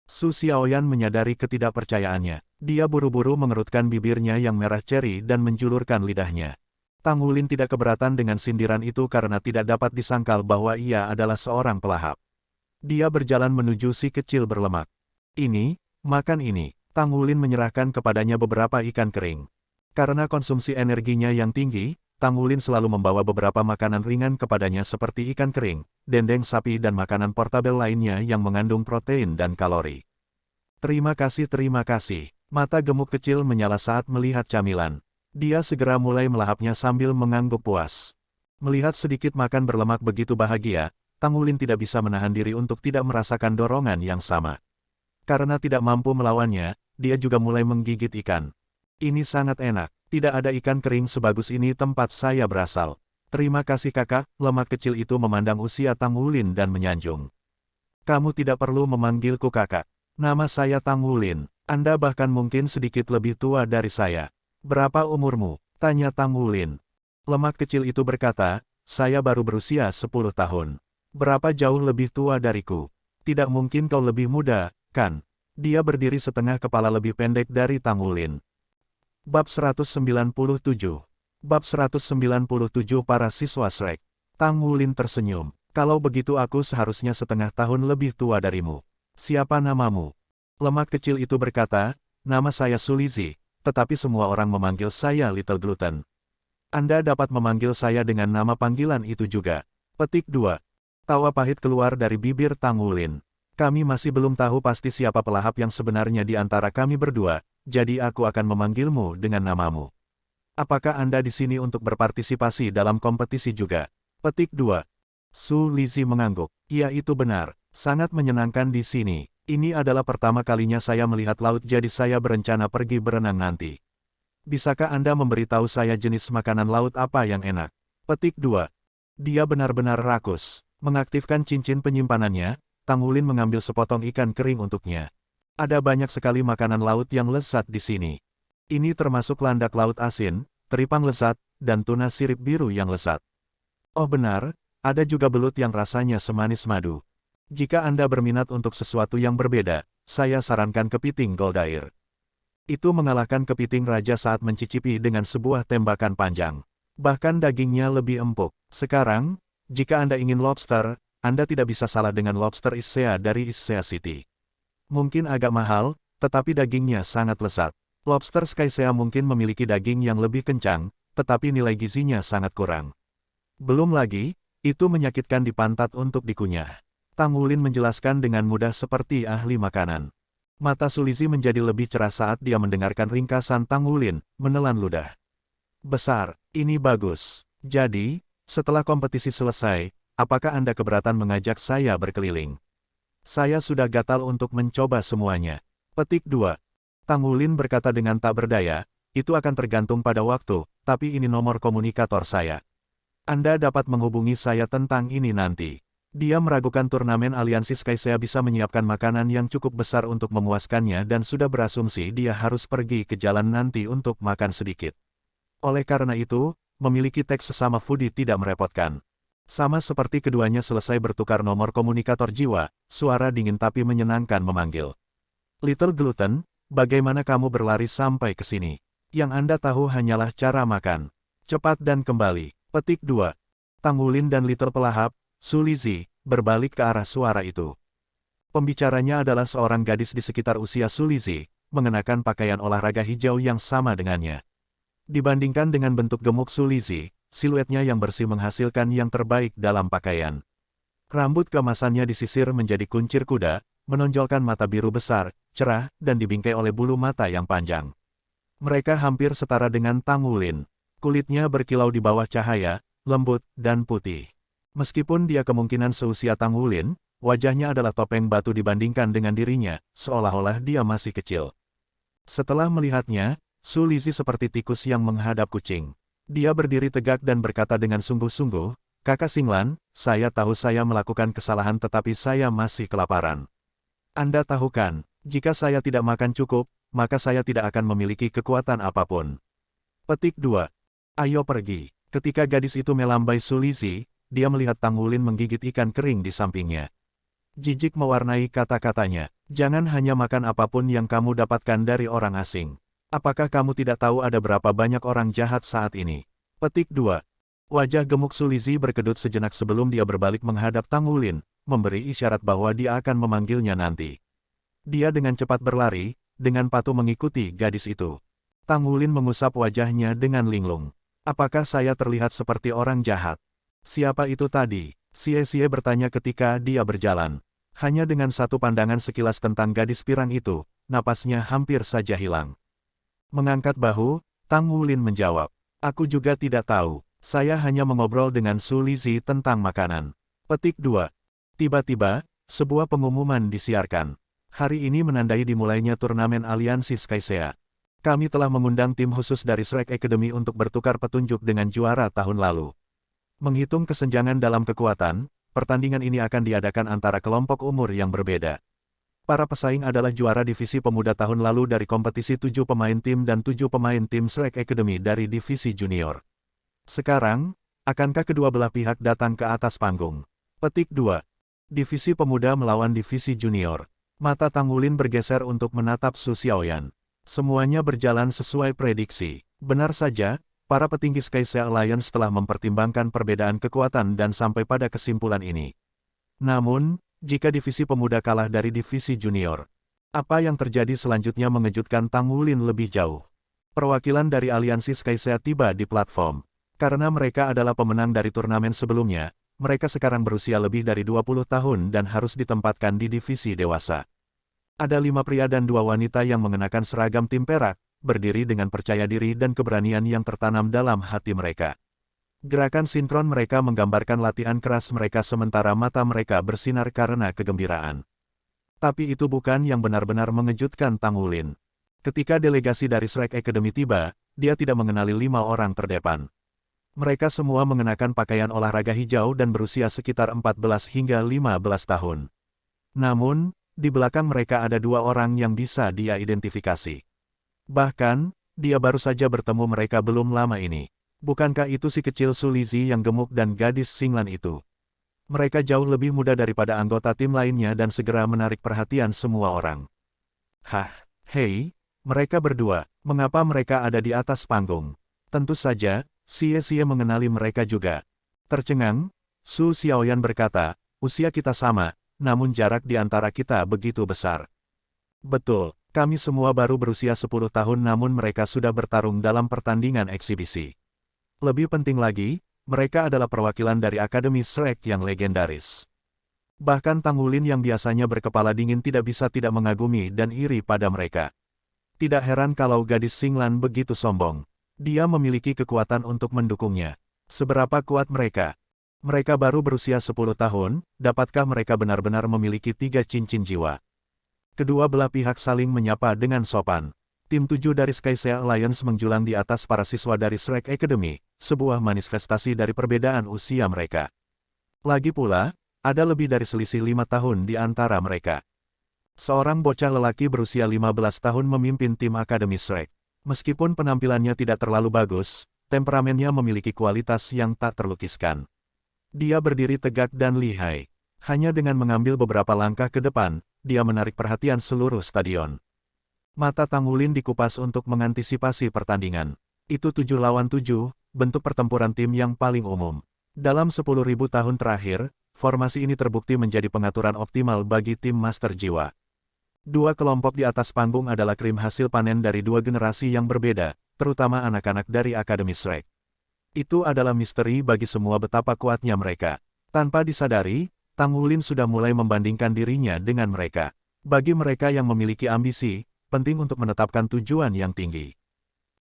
Su Xiaoyan menyadari ketidakpercayaannya. Dia buru-buru mengerutkan bibirnya yang merah ceri dan menjulurkan lidahnya. Tang Wulin tidak keberatan dengan sindiran itu karena tidak dapat disangkal bahwa ia adalah seorang pelahap. Dia berjalan menuju si kecil berlemak. Ini, makan ini. Tang Wulin menyerahkan kepadanya beberapa ikan kering. Karena konsumsi energinya yang tinggi, Tang Wulin selalu membawa beberapa makanan ringan kepadanya seperti ikan kering, dendeng sapi dan makanan portabel lainnya yang mengandung protein dan kalori. Terima kasih, terima kasih. Mata gemuk kecil menyala saat melihat camilan. Dia segera mulai melahapnya sambil mengangguk puas. Melihat sedikit makan berlemak begitu bahagia, Tang Wulin tidak bisa menahan diri untuk tidak merasakan dorongan yang sama. Karena tidak mampu melawannya, dia juga mulai menggigit ikan. Ini sangat enak. Tidak ada ikan kering sebagus ini tempat saya berasal. Terima kasih kakak, lemak kecil itu memandang usia Tang Wulin dan menyanjung. Kamu tidak perlu memanggilku kakak. Nama saya Tang Wulin. Anda bahkan mungkin sedikit lebih tua dari saya. Berapa umurmu? Tanya Tang Wulin. Lemak kecil itu berkata, saya baru berusia 10 tahun. Berapa jauh lebih tua dariku? Tidak mungkin kau lebih muda, kan? Dia berdiri setengah kepala lebih pendek dari Tang Wulin. Bab 197. Bab 197 para siswa Shrek. Tang Wulin tersenyum. Kalau begitu aku seharusnya setengah tahun lebih tua darimu. Siapa namamu? Lemak kecil itu berkata, nama saya Su Lizhi. Tetapi semua orang memanggil saya Little Gluten. Anda dapat memanggil saya dengan nama panggilan itu juga. Petik 2. Tawa pahit keluar dari bibir Tang Wulin. Kami masih belum tahu pasti siapa pelahap yang sebenarnya di antara kami berdua, jadi aku akan memanggilmu dengan namamu. Apakah Anda di sini untuk berpartisipasi dalam kompetisi juga? Petik 2. Su Lizhi mengangguk. Iya itu benar, sangat menyenangkan di sini. Ini adalah pertama kalinya saya melihat laut jadi saya berencana pergi berenang nanti. Bisakah Anda memberitahu saya jenis makanan laut apa yang enak? Petik 2. Dia benar-benar rakus. Mengaktifkan cincin penyimpanannya, Tang Wulin mengambil sepotong ikan kering untuknya. Ada banyak sekali makanan laut yang lezat di sini. Ini termasuk landak laut asin, teripang lezat, dan tuna sirip biru yang lezat. Oh benar, ada juga belut yang rasanya semanis madu. Jika Anda berminat untuk sesuatu yang berbeda, saya sarankan kepiting Goldair. Itu mengalahkan kepiting raja saat mencicipi dengan sebuah tembakan panjang. Bahkan dagingnya lebih empuk. Sekarang, jika Anda ingin lobster, Anda tidak bisa salah dengan lobster Issea dari Issea City. Mungkin agak mahal, tetapi dagingnya sangat lezat. Lobster Skycea mungkin memiliki daging yang lebih kencang, tetapi nilai gizinya sangat kurang. Belum lagi, itu menyakitkan di pantat untuk dikunyah. Tang Wulin menjelaskan dengan mudah seperti ahli makanan. Mata Su Lizhi menjadi lebih cerah saat dia mendengarkan ringkasan Tang Wulin, menelan ludah. Besar, ini bagus. Jadi, setelah kompetisi selesai, apakah Anda keberatan mengajak saya berkeliling? Saya sudah gatal untuk mencoba semuanya. Petik 2. Tang Wulin berkata dengan tak berdaya, itu akan tergantung pada waktu, tapi ini nomor komunikator saya. Anda dapat menghubungi saya tentang ini nanti. Dia meragukan turnamen aliansi Skycea bisa menyiapkan makanan yang cukup besar untuk memuaskannya dan sudah berasumsi dia harus pergi ke jalan nanti untuk makan sedikit. Oleh karena itu, memiliki teks sesama foodie tidak merepotkan. Sama seperti keduanya selesai bertukar nomor komunikator jiwa, suara dingin tapi menyenangkan memanggil. Little Gluten, bagaimana kamu berlari sampai ke sini? Yang Anda tahu hanyalah cara makan. Cepat dan kembali. Petik 2. Tang Wulin dan Little Pelahap, Su Lizhi, berbalik ke arah suara itu. Pembicaranya adalah seorang gadis di sekitar usia Su Lizhi, mengenakan pakaian olahraga hijau yang sama dengannya. Dibandingkan dengan bentuk gemuk Su Lizhi, siluetnya yang bersih menghasilkan yang terbaik dalam pakaian. Rambut keemasannya disisir menjadi kuncir kuda, menonjolkan mata biru besar, cerah, dan dibingkai oleh bulu mata yang panjang. Mereka hampir setara dengan Tang Wulin. Kulitnya berkilau di bawah cahaya, lembut, dan putih. Meskipun dia kemungkinan seusia Tang Wulin, wajahnya adalah topeng batu dibandingkan dengan dirinya, seolah-olah dia masih kecil. Setelah melihatnya, Su Lizhi seperti tikus yang menghadap kucing. Dia berdiri tegak dan berkata dengan sungguh-sungguh, "Kakak Xinglan, saya tahu saya melakukan kesalahan tetapi saya masih kelaparan. Anda tahu kan, jika saya tidak makan cukup, maka saya tidak akan memiliki kekuatan apapun." Petik 2. Ayo pergi. Ketika gadis itu melambai Su Lizhi, dia melihat Tang Wulin menggigit ikan kering di sampingnya. Jijik mewarnai kata-katanya, "Jangan hanya makan apapun yang kamu dapatkan dari orang asing. Apakah kamu tidak tahu ada berapa banyak orang jahat saat ini?" Petik 2. Wajah gemuk Su Lizhi berkedut sejenak sebelum dia berbalik menghadap Tang Wulin, memberi isyarat bahwa dia akan memanggilnya nanti. Dia dengan cepat berlari, dengan patuh mengikuti gadis itu. Tang Wulin mengusap wajahnya dengan linglung. "Apakah saya terlihat seperti orang jahat?" "Siapa itu tadi?" Xie bertanya ketika dia berjalan. Hanya dengan satu pandangan sekilas tentang gadis pirang itu, napasnya hampir saja hilang. Mengangkat bahu, Tang Wulin menjawab, "Aku juga tidak tahu, saya hanya mengobrol dengan Su Lizhi tentang makanan." Petik 2. Tiba-tiba, sebuah pengumuman disiarkan. Hari ini menandai dimulainya turnamen aliansi Skycea. Kami telah mengundang tim khusus dari Shrek Academy untuk bertukar petunjuk dengan juara tahun lalu. Menghitung kesenjangan dalam kekuatan, pertandingan ini akan diadakan antara kelompok umur yang berbeda. Para pesaing adalah juara divisi pemuda tahun lalu dari kompetisi 7 pemain tim dan 7 pemain tim Shrek Academy dari divisi junior. Sekarang, akankah kedua belah pihak datang ke atas panggung? Petik 2. Divisi pemuda melawan divisi junior. Mata Tang Wulin bergeser untuk menatap Su Xiaoyan. Semuanya berjalan sesuai prediksi. Benar saja, para petinggi Skycea Alliance telah mempertimbangkan perbedaan kekuatan dan sampai pada kesimpulan ini. Namun, jika divisi pemuda kalah dari divisi junior, apa yang terjadi selanjutnya mengejutkan Tang Wulin lebih jauh. Perwakilan dari aliansi Skycea tiba di platform. Karena mereka adalah pemenang dari turnamen sebelumnya, mereka sekarang berusia lebih dari 20 tahun dan harus ditempatkan di divisi dewasa. Ada 5 pria dan 2 wanita yang mengenakan seragam tim perak, berdiri dengan percaya diri dan keberanian yang tertanam dalam hati mereka. Gerakan sinkron mereka menggambarkan latihan keras mereka sementara mata mereka bersinar karena kegembiraan. Tapi itu bukan yang benar-benar mengejutkan Tang Wulin. Ketika delegasi dari Shrek Academy tiba, dia tidak mengenali 5 orang terdepan. Mereka semua mengenakan pakaian olahraga hijau dan berusia sekitar 14 hingga 15 tahun. Namun, di belakang mereka ada 2 orang yang bisa dia identifikasi. Bahkan, dia baru saja bertemu mereka belum lama ini. Bukankah itu si kecil Su Lizhi yang gemuk dan gadis Xinglan itu? Mereka jauh lebih muda daripada anggota tim lainnya dan segera menarik perhatian semua orang. Hah, hei, mereka berdua, mengapa mereka ada di atas panggung? Tentu saja, Xie mengenali mereka juga. Tercengang, Su Xiaoyan berkata, "Usia kita sama, namun jarak di antara kita begitu besar." Betul, kami semua baru berusia 10 tahun namun mereka sudah bertarung dalam pertandingan eksibisi. Lebih penting lagi, mereka adalah perwakilan dari Akademi Shrek yang legendaris. Bahkan Tang Wulin yang biasanya berkepala dingin tidak bisa tidak mengagumi dan iri pada mereka. Tidak heran kalau gadis Xinglan begitu sombong. Dia memiliki kekuatan untuk mendukungnya. Seberapa kuat mereka? Mereka baru berusia 10 tahun, dapatkah mereka benar-benar memiliki 3 cincin jiwa? Kedua belah pihak saling menyapa dengan sopan. Tim 7 dari Skycea Alliance menjulang di atas para siswa dari Shrek Academy, sebuah manifestasi dari perbedaan usia mereka. Lagi pula, ada lebih dari selisih 5 tahun di antara mereka. Seorang bocah lelaki berusia 15 tahun memimpin tim Akademi Shrek. Meskipun penampilannya tidak terlalu bagus, temperamennya memiliki kualitas yang tak terlukiskan. Dia berdiri tegak dan lihai. Hanya dengan mengambil beberapa langkah ke depan, dia menarik perhatian seluruh stadion. Mata Tang Wulin dikupas untuk mengantisipasi pertandingan. Itu 7 lawan 7, bentuk pertempuran tim yang paling umum. Dalam 10.000 tahun terakhir, formasi ini terbukti menjadi pengaturan optimal bagi tim Master Jiwa. 2 kelompok di atas panggung adalah krim hasil panen dari 2 generasi yang berbeda, terutama anak-anak dari Akademi Shrek. Itu adalah misteri bagi semua betapa kuatnya mereka. Tanpa disadari, Tang Wulin sudah mulai membandingkan dirinya dengan mereka. Bagi mereka yang memiliki ambisi, penting untuk menetapkan tujuan yang tinggi.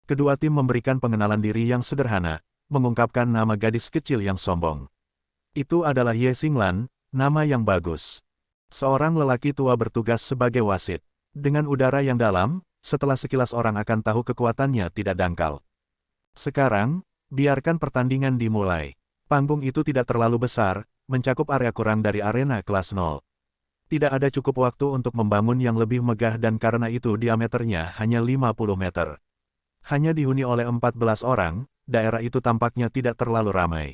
Kedua tim memberikan pengenalan diri yang sederhana, mengungkapkan nama gadis kecil yang sombong. Itu adalah Ye Xinglan, nama yang bagus. Seorang lelaki tua bertugas sebagai wasit. Dengan udara yang dalam, setelah sekilas orang akan tahu kekuatannya tidak dangkal. Sekarang, biarkan pertandingan dimulai. Panggung itu tidak terlalu besar, mencakup area kurang dari arena kelas 0. Tidak ada cukup waktu untuk membangun yang lebih megah dan karena itu diameternya hanya 50 meter. Hanya dihuni oleh 14 orang, daerah itu tampaknya tidak terlalu ramai.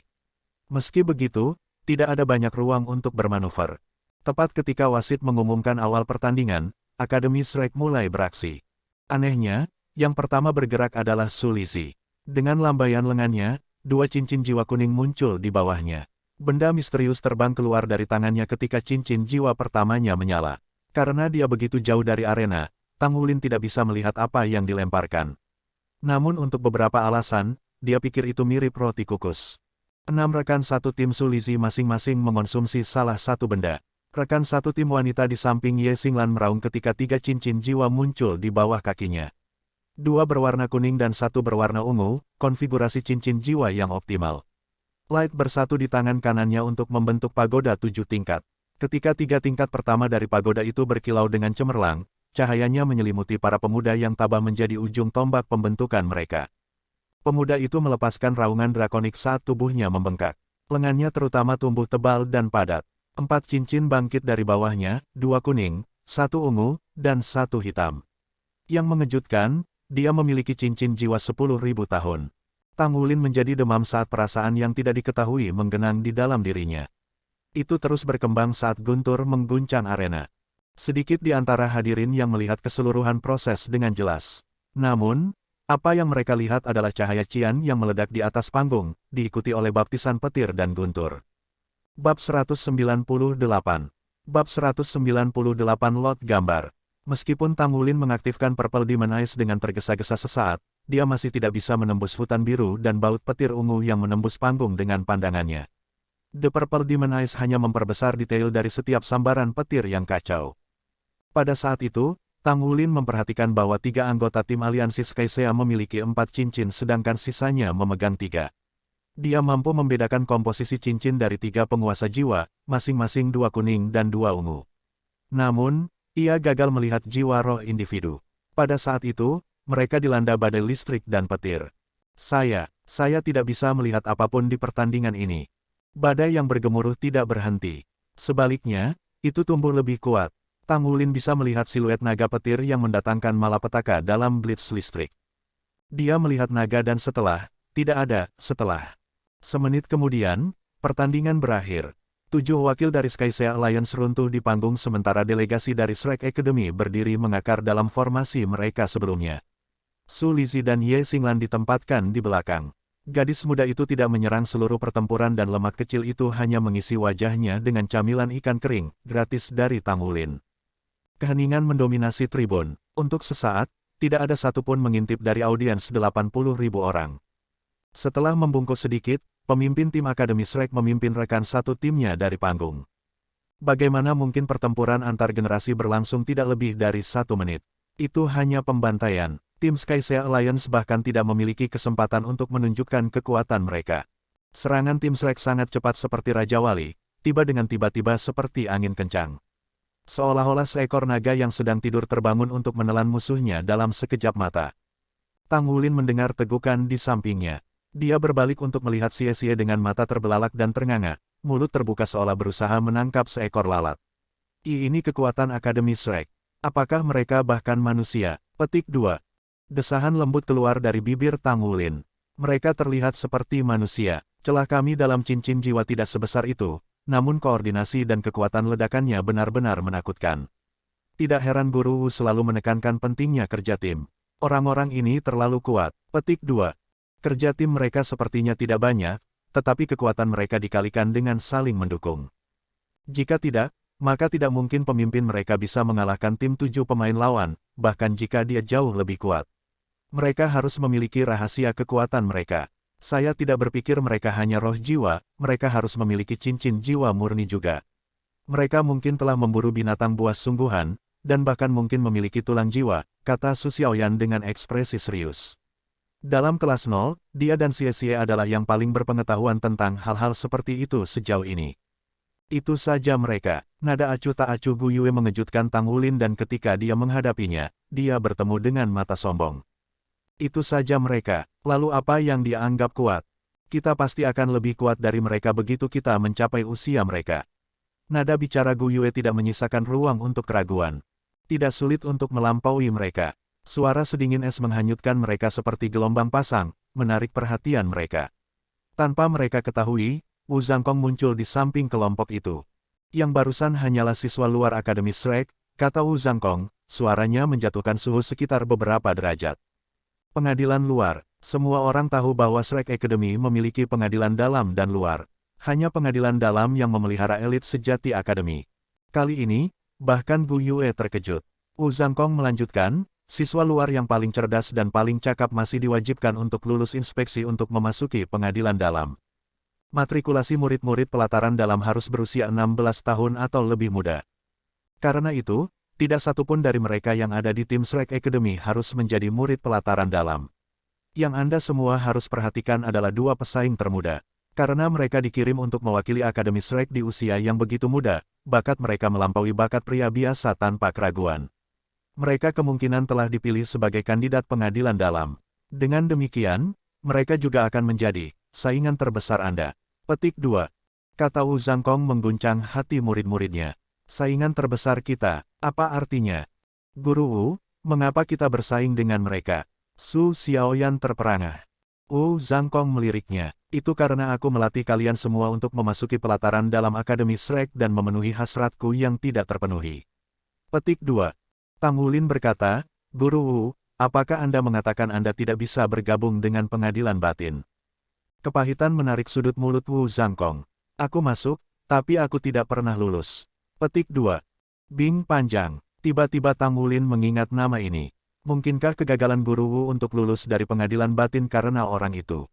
Meski begitu, tidak ada banyak ruang untuk bermanuver. Tepat ketika wasit mengumumkan awal pertandingan, Akademi Shrek mulai beraksi. Anehnya, yang pertama bergerak adalah Su Lizzie. Dengan lambaian lengannya, 2 cincin jiwa kuning muncul di bawahnya. Benda misterius terbang keluar dari tangannya ketika cincin jiwa pertamanya menyala. Karena dia begitu jauh dari arena, Tang Wulin tidak bisa melihat apa yang dilemparkan. Namun untuk beberapa alasan, dia pikir itu mirip roti kukus. 6 rekan satu tim Su Lizzie masing-masing mengonsumsi salah satu benda. Rekan satu tim wanita di samping Ye Xinglan meraung ketika 3 cincin jiwa muncul di bawah kakinya. 2 berwarna kuning dan 1 berwarna ungu, konfigurasi cincin jiwa yang optimal. Light bersatu di tangan kanannya untuk membentuk pagoda 7 tingkat. Ketika 3 tingkat pertama dari pagoda itu berkilau dengan cemerlang, cahayanya menyelimuti para pemuda yang tabah menjadi ujung tombak pembentukan mereka. Pemuda itu melepaskan raungan drakonik saat tubuhnya membengkak. Lengannya terutama tumbuh tebal dan padat. 4 cincin bangkit dari bawahnya, 2 kuning, 1 ungu, dan 1 hitam. Yang mengejutkan, dia memiliki cincin jiwa 10.000 tahun. Tang Wulin menjadi demam saat perasaan yang tidak diketahui menggenang di dalam dirinya. Itu terus berkembang saat guntur mengguncang arena. Sedikit di antara hadirin yang melihat keseluruhan proses dengan jelas. Namun, apa yang mereka lihat adalah cahaya cian yang meledak di atas panggung, diikuti oleh baptisan petir dan guntur. Bab 198. Bab 198 Lot gambar. Meskipun Tang Wulin mengaktifkan Purple Demon Eyes dengan tergesa-gesa sesaat, dia masih tidak bisa menembus hutan biru dan baut petir ungu yang menembus panggung dengan pandangannya. The Purple Demon Eyes hanya memperbesar detail dari setiap sambaran petir yang kacau. Pada saat itu, Tang Wulin memperhatikan bahwa 3 anggota tim aliansi Skycea memiliki 4 cincin sedangkan sisanya memegang 3. Dia mampu membedakan komposisi cincin dari 3 penguasa jiwa, masing-masing 2 kuning dan 2 ungu. Namun, ia gagal melihat jiwa roh individu. Pada saat itu, mereka dilanda badai listrik dan petir. Saya tidak bisa melihat apapun di pertandingan ini. Badai yang bergemuruh tidak berhenti. Sebaliknya, itu tumbuh lebih kuat. Tang Wulin bisa melihat siluet naga petir yang mendatangkan malapetaka dalam blitz listrik. Dia melihat naga dan tidak ada setelah. Semenit kemudian, pertandingan berakhir. 7 wakil dari Skycea Alliance runtuh di panggung sementara delegasi dari Shrek Academy berdiri mengakar dalam formasi mereka sebelumnya. Su Lizzie dan Ye Xinglan ditempatkan di belakang. Gadis muda itu tidak menyerang seluruh pertempuran dan lemak kecil itu hanya mengisi wajahnya dengan camilan ikan kering, gratis dari Tang Wulin. Keheningan mendominasi tribun. Untuk sesaat, tidak ada satupun mengintip dari audiens 80.000 orang. Setelah membungkuk sedikit, pemimpin tim Akademi Shrek memimpin rekan satu timnya dari panggung. Bagaimana mungkin pertempuran antar generasi berlangsung tidak lebih dari 1 menit? Itu hanya pembantaian. Tim Skycea Alliance bahkan tidak memiliki kesempatan untuk menunjukkan kekuatan mereka. Serangan tim Shrek sangat cepat seperti Raja Wali, tiba dengan tiba-tiba seperti angin kencang. Seolah-olah seekor naga yang sedang tidur terbangun untuk menelan musuhnya dalam sekejap mata. Tang Wulin mendengar tegukan di sampingnya. Dia berbalik untuk melihat Xie dengan mata terbelalak dan ternganga, mulut terbuka seolah berusaha menangkap seekor lalat. Ini kekuatan Akademi Shrek. Apakah mereka bahkan manusia? Petik 2. Desahan lembut keluar dari bibir Tang Wulin. Mereka terlihat seperti manusia. Celah kami dalam cincin jiwa tidak sebesar itu. Namun koordinasi dan kekuatan ledakannya benar-benar menakutkan. Tidak heran Guru Wu selalu menekankan pentingnya kerja tim. Orang-orang ini terlalu kuat. Petik 2. Kerja tim mereka sepertinya tidak banyak, tetapi kekuatan mereka dikalikan dengan saling mendukung. Jika tidak, maka tidak mungkin pemimpin mereka bisa mengalahkan tim 7 pemain lawan, bahkan jika dia jauh lebih kuat. Mereka harus memiliki rahasia kekuatan mereka. Saya tidak berpikir mereka hanya roh jiwa, mereka harus memiliki cincin jiwa murni juga. Mereka mungkin telah memburu binatang buas sungguhan, dan bahkan mungkin memiliki tulang jiwa, kata Su Xiaoyan dengan ekspresi serius. Dalam kelas 0, dia dan Xie adalah yang paling berpengetahuan tentang hal-hal seperti itu sejauh ini. Itu saja mereka. Nada acuh tak acuh Gu Yue mengejutkan Tang Wulin dan ketika dia menghadapinya, dia bertemu dengan mata sombong. Itu saja mereka. Lalu apa yang dia anggap kuat? Kita pasti akan lebih kuat dari mereka begitu kita mencapai usia mereka. Nada bicara Gu Yue tidak menyisakan ruang untuk keraguan. Tidak sulit untuk melampaui mereka. Suara sedingin es menghanyutkan mereka seperti gelombang pasang, menarik perhatian mereka. Tanpa mereka ketahui, Wu Zhangkong muncul di samping kelompok itu. Yang barusan hanyalah siswa luar Akademi Shrek, kata Wu Zhangkong, suaranya menjatuhkan suhu sekitar beberapa derajat. Pengadilan luar. Semua orang tahu bahwa Shrek Academy memiliki pengadilan dalam dan luar. Hanya pengadilan dalam yang memelihara elit sejati Akademi. Kali ini, bahkan Gu Yue terkejut. Wu Zhangkong melanjutkan, siswa luar yang paling cerdas dan paling cakap masih diwajibkan untuk lulus inspeksi untuk memasuki pengadilan dalam. Matrikulasi murid-murid pelataran dalam harus berusia 16 tahun atau lebih muda. Karena itu, tidak satupun dari mereka yang ada di tim Shrek Academy harus menjadi murid pelataran dalam. Yang Anda semua harus perhatikan adalah dua pesaing termuda. Karena mereka dikirim untuk mewakili Akademi Shrek di usia yang begitu muda, bakat mereka melampaui bakat pria biasa tanpa keraguan. Mereka kemungkinan telah dipilih sebagai kandidat pengadilan dalam. Dengan demikian, mereka juga akan menjadi saingan terbesar Anda. Petik 2. Kata Wu Zhangkong mengguncang hati murid-muridnya. Saingan terbesar kita, apa artinya? Guru Wu, mengapa kita bersaing dengan mereka? Su Xiaoyan terperangah. Wu Zhangkong meliriknya. Itu karena aku melatih kalian semua untuk memasuki pelataran dalam Akademi Shrek dan memenuhi hasratku yang tidak terpenuhi. Petik 2. Tang Wulin berkata, Guru Wu, apakah Anda mengatakan Anda tidak bisa bergabung dengan pengadilan batin? Kepahitan menarik sudut mulut Wu Zhangkong. Aku masuk, tapi aku tidak pernah lulus. Petik 2. Bing panjang. Tiba-tiba Tang Wulin mengingat nama ini. Mungkinkah kegagalan Guru Wu untuk lulus dari pengadilan batin karena orang itu?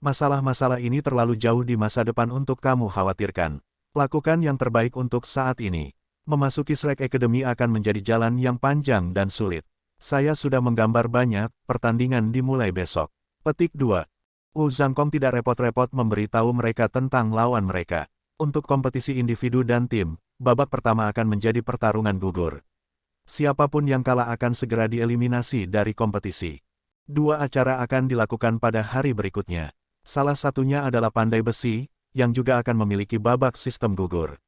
Masalah-masalah ini terlalu jauh di masa depan untuk kamu khawatirkan. Lakukan yang terbaik untuk saat ini. Memasuki Shrek Academy akan menjadi jalan yang panjang dan sulit. Saya sudah menggambar banyak, pertandingan dimulai besok. Petik 2. Wu Zhangkong tidak repot-repot memberitahu mereka tentang lawan mereka. Untuk kompetisi individu dan tim, babak pertama akan menjadi pertarungan gugur. Siapapun yang kalah akan segera dieliminasi dari kompetisi. Dua acara akan dilakukan pada hari berikutnya. Salah satunya adalah pandai besi, yang juga akan memiliki babak sistem gugur.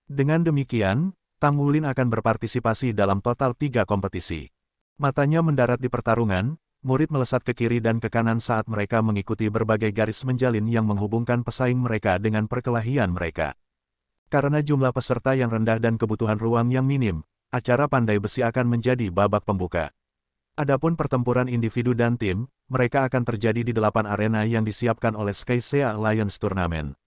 Dengan demikian, Tang Wulin akan berpartisipasi dalam total 3 kompetisi. Matanya mendarat di pertarungan, murid melesat ke kiri dan ke kanan saat mereka mengikuti berbagai garis menjalin yang menghubungkan pesaing mereka dengan perkelahian mereka. Karena jumlah peserta yang rendah dan kebutuhan ruang yang minim, acara pandai besi akan menjadi babak pembuka. Adapun pertempuran individu dan tim, mereka akan terjadi di 8 arena yang disiapkan oleh Skycea Alliance Tournament.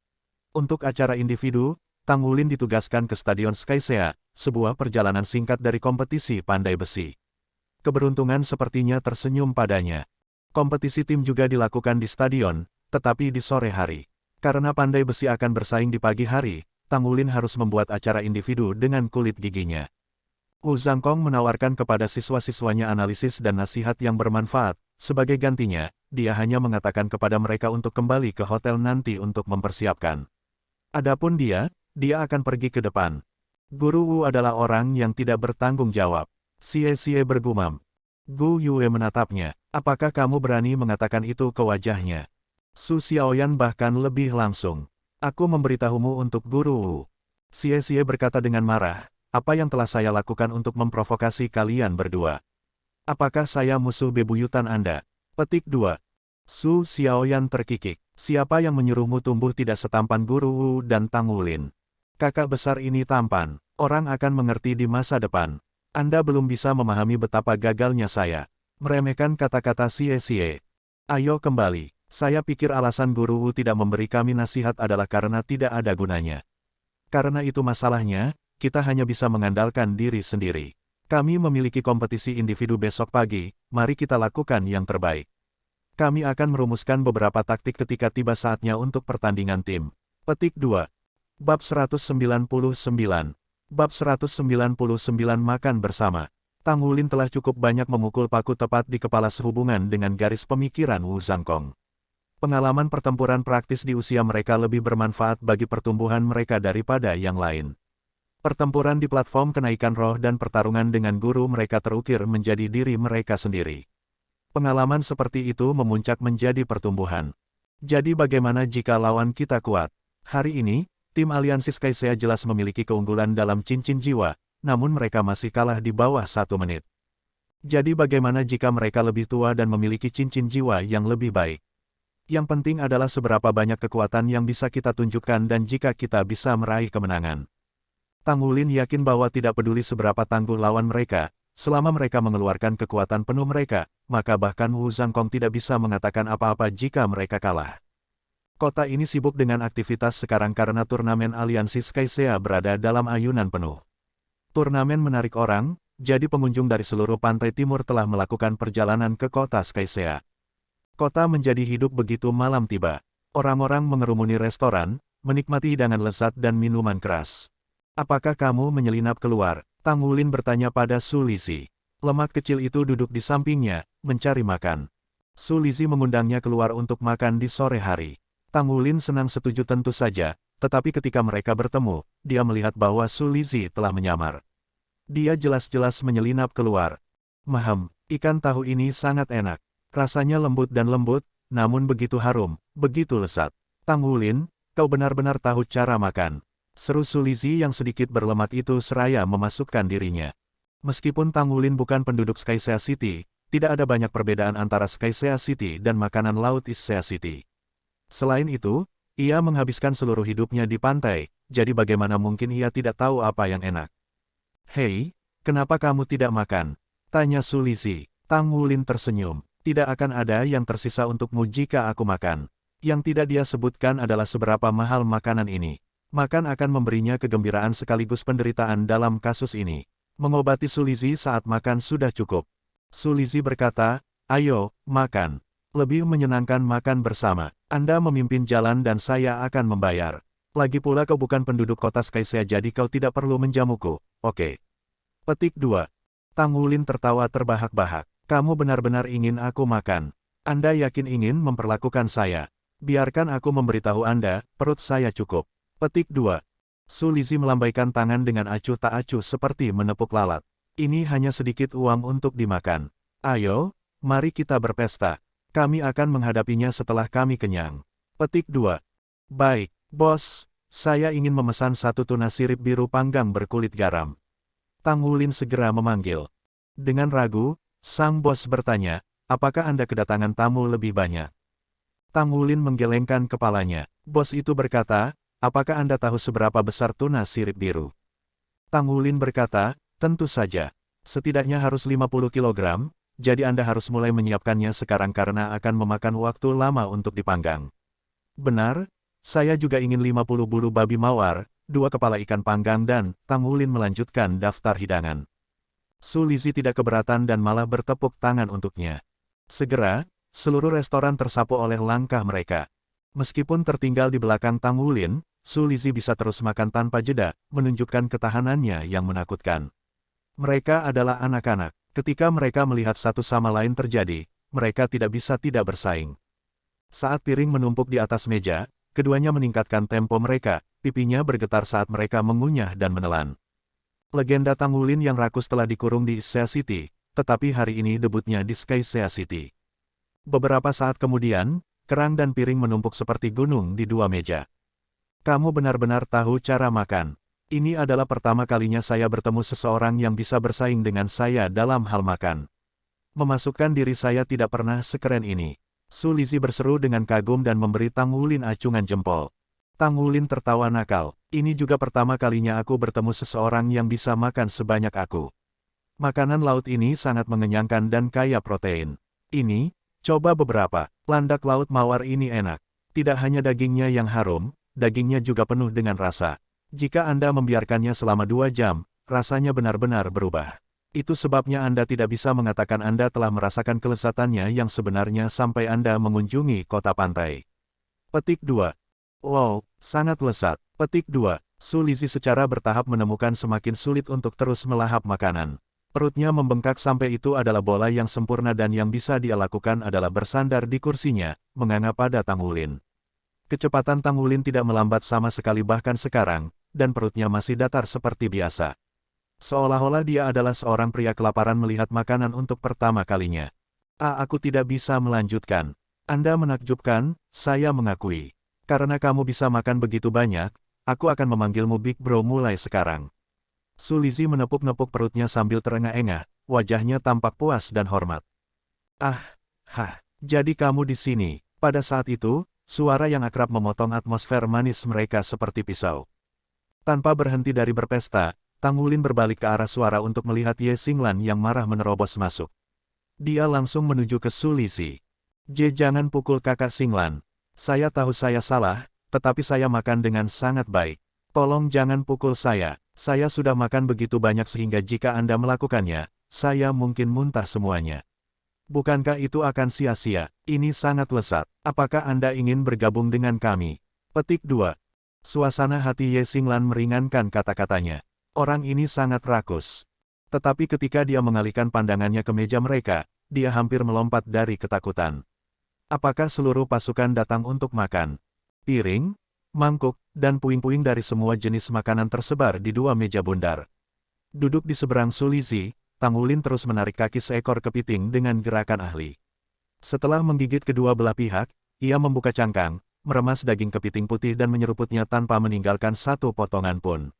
Untuk acara individu, Tang Wulin ditugaskan ke Stadion Skycea, sebuah perjalanan singkat dari kompetisi pandai besi. Keberuntungan sepertinya tersenyum padanya. Kompetisi tim juga dilakukan di stadion, tetapi di sore hari. Karena pandai besi akan bersaing di pagi hari, Tang Wulin harus membuat acara individu dengan kulit giginya. Wu Zhangkong menawarkan kepada siswa-siswanya analisis dan nasihat yang bermanfaat. Sebagai gantinya, dia hanya mengatakan kepada mereka untuk kembali ke hotel nanti untuk mempersiapkan. Adapun dia akan pergi ke depan. Guru Wu adalah orang yang tidak bertanggung jawab. Xie bergumam. Gu Yue menatapnya. Apakah kamu berani mengatakan itu ke wajahnya? Su Xiaoyan bahkan lebih langsung. Aku memberitahumu untuk Guru Wu. Xie berkata dengan marah. Apa yang telah saya lakukan untuk memprovokasi kalian berdua? Apakah saya musuh bebuyutan Anda? Petik 2. Su Xiaoyan terkikik. Siapa yang menyuruhmu tumbuh tidak setampan Guru Wu dan Tang Wulin? Kakak besar ini tampan. Orang akan mengerti di masa depan. Anda belum bisa memahami betapa gagalnya saya. Meremehkan kata-kata Xie. Ayo kembali. Saya pikir alasan Guru Wu tidak memberi kami nasihat adalah karena tidak ada gunanya. Karena itu masalahnya, kita hanya bisa mengandalkan diri sendiri. Kami memiliki kompetisi individu besok pagi, mari kita lakukan yang terbaik. Kami akan merumuskan beberapa taktik ketika tiba saatnya untuk pertandingan tim. Petik 2. Bab 199. Bab 199 makan bersama. Tang Wulin telah cukup banyak memukul paku tepat di kepala sehubungan dengan garis pemikiran Wu Zhangkong. Pengalaman pertempuran praktis di usia mereka lebih bermanfaat bagi pertumbuhan mereka daripada yang lain. Pertempuran di platform kenaikan roh dan pertarungan dengan guru mereka terukir menjadi diri mereka sendiri. Pengalaman seperti itu memuncak menjadi pertumbuhan. Jadi bagaimana jika lawan kita kuat? Hari ini, tim aliansi Skycea jelas memiliki keunggulan dalam cincin jiwa, namun mereka masih kalah di bawah 1 menit. Jadi bagaimana jika mereka lebih tua dan memiliki cincin jiwa yang lebih baik? Yang penting adalah seberapa banyak kekuatan yang bisa kita tunjukkan dan jika kita bisa meraih kemenangan. Tang Wulin yakin bahwa tidak peduli seberapa tangguh lawan mereka, selama mereka mengeluarkan kekuatan penuh mereka, maka bahkan Wu Zhangkong tidak bisa mengatakan apa-apa jika mereka kalah. Kota ini sibuk dengan aktivitas sekarang karena turnamen aliansi Skycea berada dalam ayunan penuh. Turnamen menarik orang, jadi pengunjung dari seluruh pantai timur telah melakukan perjalanan ke kota Skycea. Kota menjadi hidup begitu malam tiba. Orang-orang mengerumuni restoran, menikmati hidangan lezat dan minuman keras. Apakah kamu menyelinap keluar? Tang Wulin bertanya pada Su Lizhi. Lemak kecil itu duduk di sampingnya, mencari makan. Su Lizhi mengundangnya keluar untuk makan di sore hari. Tang Wulin senang setuju tentu saja, tetapi ketika mereka bertemu, dia melihat bahwa Su Lizhi telah menyamar. Dia jelas-jelas menyelinap keluar. Ikan tahu ini sangat enak. Rasanya lembut dan lembut, namun begitu harum, begitu lezat. Tang Wulin, kau benar-benar tahu cara makan. Seru Su Lizhi yang sedikit berlemak itu seraya memasukkan dirinya. Meskipun Tang Wulin bukan penduduk Skycea City, tidak ada banyak perbedaan antara Skycea City dan makanan laut Issea City. Selain itu, ia menghabiskan seluruh hidupnya di pantai, jadi bagaimana mungkin ia tidak tahu apa yang enak. Hei, kenapa kamu tidak makan? Tanya Su Lizhi. Tang Wulin tersenyum. Tidak akan ada yang tersisa untukmu jika aku makan. Yang tidak dia sebutkan adalah seberapa mahal makanan ini. Makan akan memberinya kegembiraan sekaligus penderitaan dalam kasus ini. Mengobati Su Lizhi saat makan sudah cukup. Su Lizhi berkata, ayo, makan. Lebih menyenangkan makan bersama. Anda memimpin jalan dan saya akan membayar. Lagi pula kau bukan penduduk kota Skycea jadi kau tidak perlu menjamuku, oke? Petik 2. Tang Wulin tertawa terbahak-bahak. Kamu benar-benar ingin aku makan. Anda yakin ingin memperlakukan saya? Biarkan aku memberitahu Anda, perut saya cukup. Petik 2. Su Lizhi melambaikan tangan dengan acuh tak acuh seperti menepuk lalat. Ini hanya sedikit uang untuk dimakan. Ayo, mari kita berpesta. Kami akan menghadapinya setelah kami kenyang. Petik 2. Baik, bos, saya ingin memesan 1 tuna sirip biru panggang berkulit garam. Tang Wulin segera memanggil. Dengan ragu, sang bos bertanya, apakah Anda kedatangan tamu lebih banyak? Tang Wulin menggelengkan kepalanya. Bos itu berkata, apakah Anda tahu seberapa besar tuna sirip biru? Tang Wulin berkata, tentu saja. Setidaknya harus 50 kilogram. Jadi Anda harus mulai menyiapkannya sekarang karena akan memakan waktu lama untuk dipanggang. Benar, saya juga ingin 50 bulu babi mawar, 2 kepala ikan panggang dan, Tang Wulin melanjutkan daftar hidangan. Su Lizhi tidak keberatan dan malah bertepuk tangan untuknya. Segera, seluruh restoran tersapu oleh langkah mereka. Meskipun tertinggal di belakang Tang Wulin, Su Lizhi bisa terus makan tanpa jeda, menunjukkan ketahanannya yang menakutkan. Mereka adalah anak-anak. Ketika mereka melihat satu sama lain terjadi, mereka tidak bisa tidak bersaing. Saat piring menumpuk di atas meja, keduanya meningkatkan tempo mereka, pipinya bergetar saat mereka mengunyah dan menelan. Legenda Tang Wulin yang rakus telah dikurung di Issea City, tetapi hari ini debutnya di Skycea City. Beberapa saat kemudian, kerang dan piring menumpuk seperti gunung di 2 meja. Kamu benar-benar tahu cara makan. Ini adalah pertama kalinya saya bertemu seseorang yang bisa bersaing dengan saya dalam hal makan. Memasukkan diri saya tidak pernah sekeren ini. Su Lizhi berseru dengan kagum dan memberi Tang Wulin acungan jempol. Tang Wulin tertawa nakal. Ini juga pertama kalinya aku bertemu seseorang yang bisa makan sebanyak aku. Makanan laut ini sangat mengenyangkan dan kaya protein. Ini, coba beberapa. Landak laut mawar ini enak. Tidak hanya dagingnya yang harum, dagingnya juga penuh dengan rasa. Jika Anda membiarkannya selama 2 jam, rasanya benar-benar berubah. Itu sebabnya Anda tidak bisa mengatakan Anda telah merasakan kelezatannya yang sebenarnya sampai Anda mengunjungi kota pantai. Petik 2. Wow, sangat lezat. Petik 2. Su Lizhi secara bertahap menemukan semakin sulit untuk terus melahap makanan. Perutnya membengkak sampai itu adalah bola yang sempurna dan yang bisa dia lakukan adalah bersandar di kursinya, menganga pada Tang Wulin. Kecepatan Tang Wulin tidak melambat sama sekali bahkan sekarang, dan perutnya masih datar seperti biasa. Seolah-olah dia adalah seorang pria kelaparan melihat makanan untuk pertama kalinya. Aku tidak bisa melanjutkan. Anda menakjubkan, saya mengakui. Karena kamu bisa makan begitu banyak, aku akan memanggilmu Big Bro mulai sekarang. Su Lizzie menepuk-nepuk perutnya sambil terengah-engah, wajahnya tampak puas dan hormat. Jadi kamu di sini. Pada saat itu, suara yang akrab memotong atmosfer manis mereka seperti pisau. Tanpa berhenti dari berpesta, Tang Wulin berbalik ke arah suara untuk melihat Ye Xinglan yang marah menerobos masuk. Dia langsung menuju ke Su Lizzie. Jangan pukul kakak Xinglan. Saya tahu saya salah, tetapi saya makan dengan sangat baik. Tolong jangan pukul saya sudah makan begitu banyak sehingga jika Anda melakukannya, saya mungkin muntah semuanya. Bukankah itu akan sia-sia? Ini sangat lezat. Apakah Anda ingin bergabung dengan kami? Petik 2. Suasana hati Ye Xinglan meringankan kata-katanya. Orang ini sangat rakus. Tetapi ketika dia mengalihkan pandangannya ke meja mereka, dia hampir melompat dari ketakutan. Apakah seluruh pasukan datang untuk makan? Piring, mangkuk, dan puing-puing dari semua jenis makanan tersebar di dua meja bundar. Duduk di seberang Su Lizzie, Tang Wulin terus menarik kaki seekor kepiting dengan gerakan ahli. Setelah menggigit kedua belah pihak, ia membuka cangkang, meremas daging kepiting putih dan menyeruputnya tanpa meninggalkan satu potongan pun.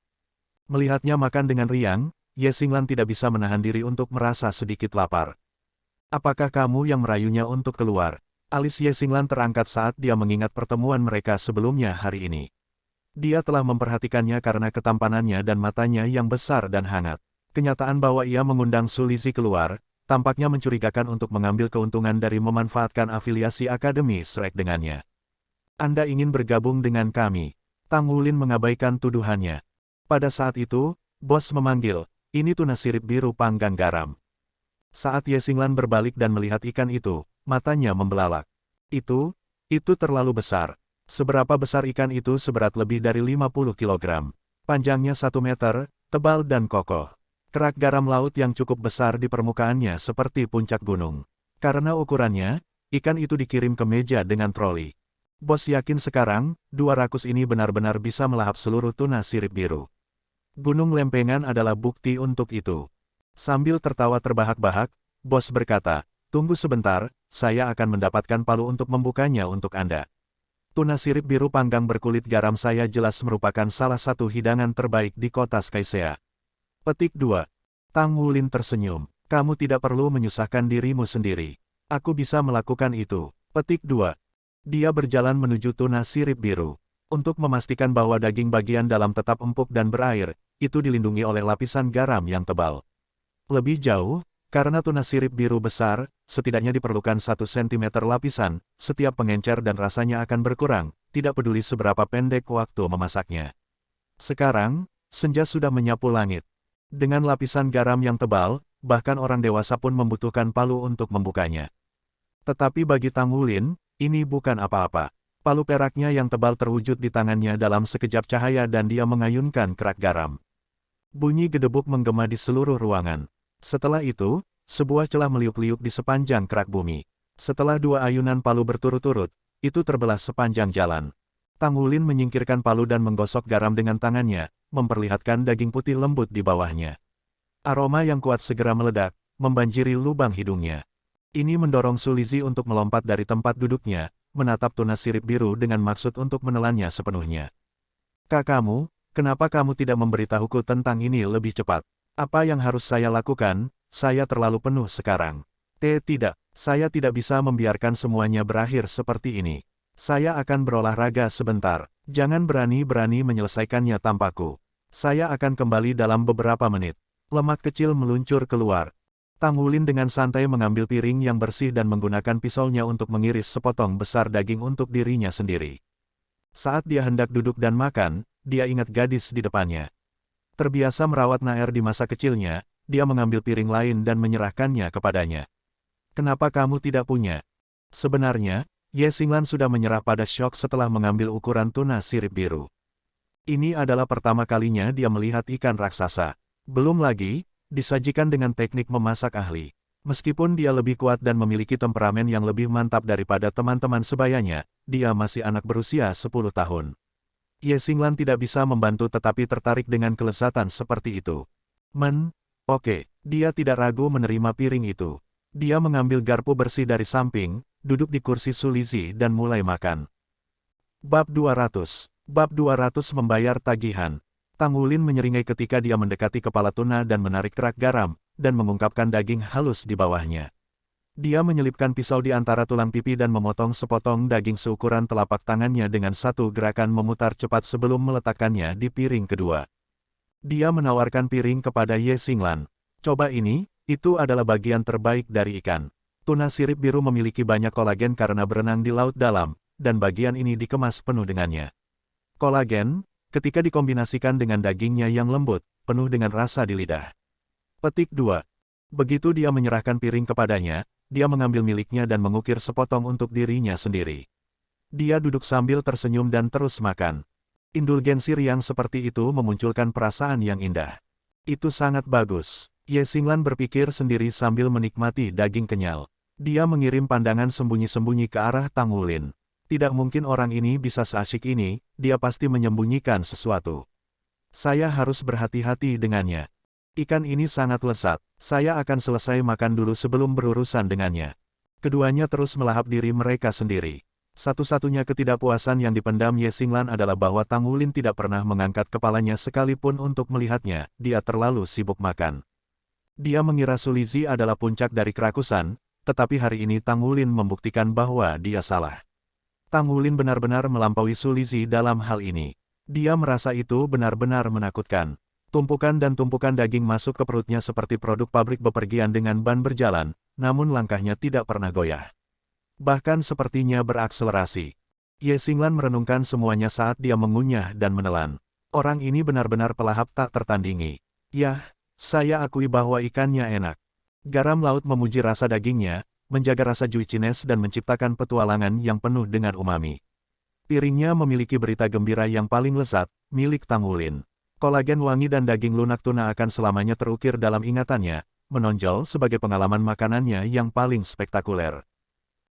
Melihatnya makan dengan riang, Ye Xinglan tidak bisa menahan diri untuk merasa sedikit lapar. Apakah kamu yang merayunya untuk keluar? Alis Ye Xinglan terangkat saat dia mengingat pertemuan mereka sebelumnya hari ini. Dia telah memperhatikannya karena ketampanannya dan matanya yang besar dan hangat. Kenyataan bahwa ia mengundang Su Lizzie keluar, tampaknya mencurigakan untuk mengambil keuntungan dari memanfaatkan afiliasi Akademi Shrek dengannya. Anda ingin bergabung dengan kami? Tang Wulin mengabaikan tuduhannya. Pada saat itu, bos memanggil, ini tuna sirip biru panggang garam. Saat Ye Xinglan berbalik dan melihat ikan itu, matanya membelalak. Itu terlalu besar. Seberapa besar ikan itu seberat lebih dari 50 kg. Panjangnya 1 meter, tebal dan kokoh. Kerak garam laut yang cukup besar di permukaannya seperti puncak gunung. Karena ukurannya, ikan itu dikirim ke meja dengan troli. Bos yakin sekarang, dua rakus ini benar-benar bisa melahap seluruh tuna sirip biru. Gunung lempengan adalah bukti untuk itu. Sambil tertawa terbahak-bahak, bos berkata, tunggu sebentar, saya akan mendapatkan palu untuk membukanya untuk Anda. Tuna sirip biru panggang berkulit garam saya jelas merupakan salah satu hidangan terbaik di kota Skyzea. Petik 2. Tang Wulin tersenyum. Kamu tidak perlu menyusahkan dirimu sendiri. Aku bisa melakukan itu. Petik 2. Dia berjalan menuju tuna sirip biru. Untuk memastikan bahwa daging bagian dalam tetap empuk dan berair, itu dilindungi oleh lapisan garam yang tebal. Lebih jauh, karena tuna sirip biru besar, setidaknya diperlukan 1 cm lapisan, setiap pengencer dan rasanya akan berkurang, tidak peduli seberapa pendek waktu memasaknya. Sekarang, senja sudah menyapu langit. Dengan lapisan garam yang tebal, bahkan orang dewasa pun membutuhkan palu untuk membukanya. Tetapi bagi Tang Wulin, ini bukan apa-apa. Palu peraknya yang tebal terwujud di tangannya dalam sekejap cahaya dan dia mengayunkan kerak garam. Bunyi gedebuk menggema di seluruh ruangan. Setelah itu, sebuah celah meliuk-liuk di sepanjang kerak bumi. Setelah 2 ayunan palu berturut-turut, itu terbelah sepanjang jalan. Tang Wulin menyingkirkan palu dan menggosok garam dengan tangannya, memperlihatkan daging putih lembut di bawahnya. Aroma yang kuat segera meledak, membanjiri lubang hidungnya. Ini mendorong Su Lizzie untuk melompat dari tempat duduknya, menatap tuna sirip biru dengan maksud untuk menelannya sepenuhnya. Kamu, kenapa kamu tidak memberitahuku tentang ini lebih cepat? Apa yang harus saya lakukan? Saya terlalu penuh sekarang. Tidak, saya tidak bisa membiarkan semuanya berakhir seperti ini. Saya akan berolahraga sebentar. Jangan berani-berani menyelesaikannya tanpaku. Saya akan kembali dalam beberapa menit. Lemak kecil meluncur keluar. Tang Wulin dengan santai mengambil piring yang bersih dan menggunakan pisaunya untuk mengiris sepotong besar daging untuk dirinya sendiri. Saat dia hendak duduk dan makan, dia ingat gadis di depannya. Terbiasa merawat Naer di masa kecilnya, dia mengambil piring lain dan menyerahkannya kepadanya. Kenapa kamu tidak punya? Sebenarnya, Ye Xinglan sudah menyerah pada syok setelah mengambil ukuran tuna sirip biru. Ini adalah pertama kalinya dia melihat ikan raksasa. Belum lagi, Disajikan dengan teknik memasak ahli. Meskipun dia lebih kuat dan memiliki temperamen yang lebih mantap daripada teman-teman sebayanya, dia masih anak berusia 10 tahun. Ye Xinglan tidak bisa membantu tetapi tertarik dengan kelezatan seperti itu. Oke, dia tidak ragu menerima piring itu. Dia mengambil garpu bersih dari samping, duduk di kursi Su Lizhi dan mulai makan. Bab 200. Bab 200 membayar tagihan. Tang Wulin menyeringai ketika dia mendekati kepala tuna dan menarik kerak garam, dan mengungkapkan daging halus di bawahnya. Dia menyelipkan pisau di antara tulang pipi dan memotong sepotong daging seukuran telapak tangannya dengan satu gerakan memutar cepat sebelum meletakkannya di piring kedua. Dia menawarkan piring kepada Ye Xinglan. Coba ini, itu adalah bagian terbaik dari ikan. Tuna sirip biru memiliki banyak kolagen karena berenang di laut dalam, dan bagian ini dikemas penuh dengannya. Kolagen, ketika dikombinasikan dengan dagingnya yang lembut, penuh dengan rasa di lidah. Petik 2. Begitu dia menyerahkan piring kepadanya, dia mengambil miliknya dan mengukir sepotong untuk dirinya sendiri. Dia duduk sambil tersenyum dan terus makan. Indulgensi riang seperti itu memunculkan perasaan yang indah. Itu sangat bagus. Ye Xinglan berpikir sendiri sambil menikmati daging kenyal. Dia mengirim pandangan sembunyi-sembunyi ke arah Tang Wulin. Tidak mungkin orang ini bisa seasyik ini, dia pasti menyembunyikan sesuatu. Saya harus berhati-hati dengannya. Ikan ini sangat lezat, saya akan selesai makan dulu sebelum berurusan dengannya. Keduanya terus melahap diri mereka sendiri. Satu-satunya ketidakpuasan yang dipendam Ye Xinglan adalah bahwa Tang Wulin tidak pernah mengangkat kepalanya sekalipun untuk melihatnya, dia terlalu sibuk makan. Dia mengira Su Lizhi adalah puncak dari kerakusan, tetapi hari ini Tang Wulin membuktikan bahwa dia salah. Tang Wulin benar-benar melampaui Su Lizhi dalam hal ini. Dia merasa itu benar-benar menakutkan. Tumpukan dan tumpukan daging masuk ke perutnya seperti produk pabrik bepergian dengan ban berjalan, namun langkahnya tidak pernah goyah. Bahkan sepertinya berakselerasi. Ye Xinglan merenungkan semuanya saat dia mengunyah dan menelan. Orang ini benar-benar pelahap tak tertandingi. Yah, saya akui bahwa ikannya enak. Garam laut memuji rasa dagingnya, menjaga rasa juicines dan menciptakan petualangan yang penuh dengan umami. Piringnya memiliki berita gembira yang paling lezat, milik Tang Wulin. Kolagen wangi dan daging lunak tuna akan selamanya terukir dalam ingatannya, menonjol sebagai pengalaman makanannya yang paling spektakuler.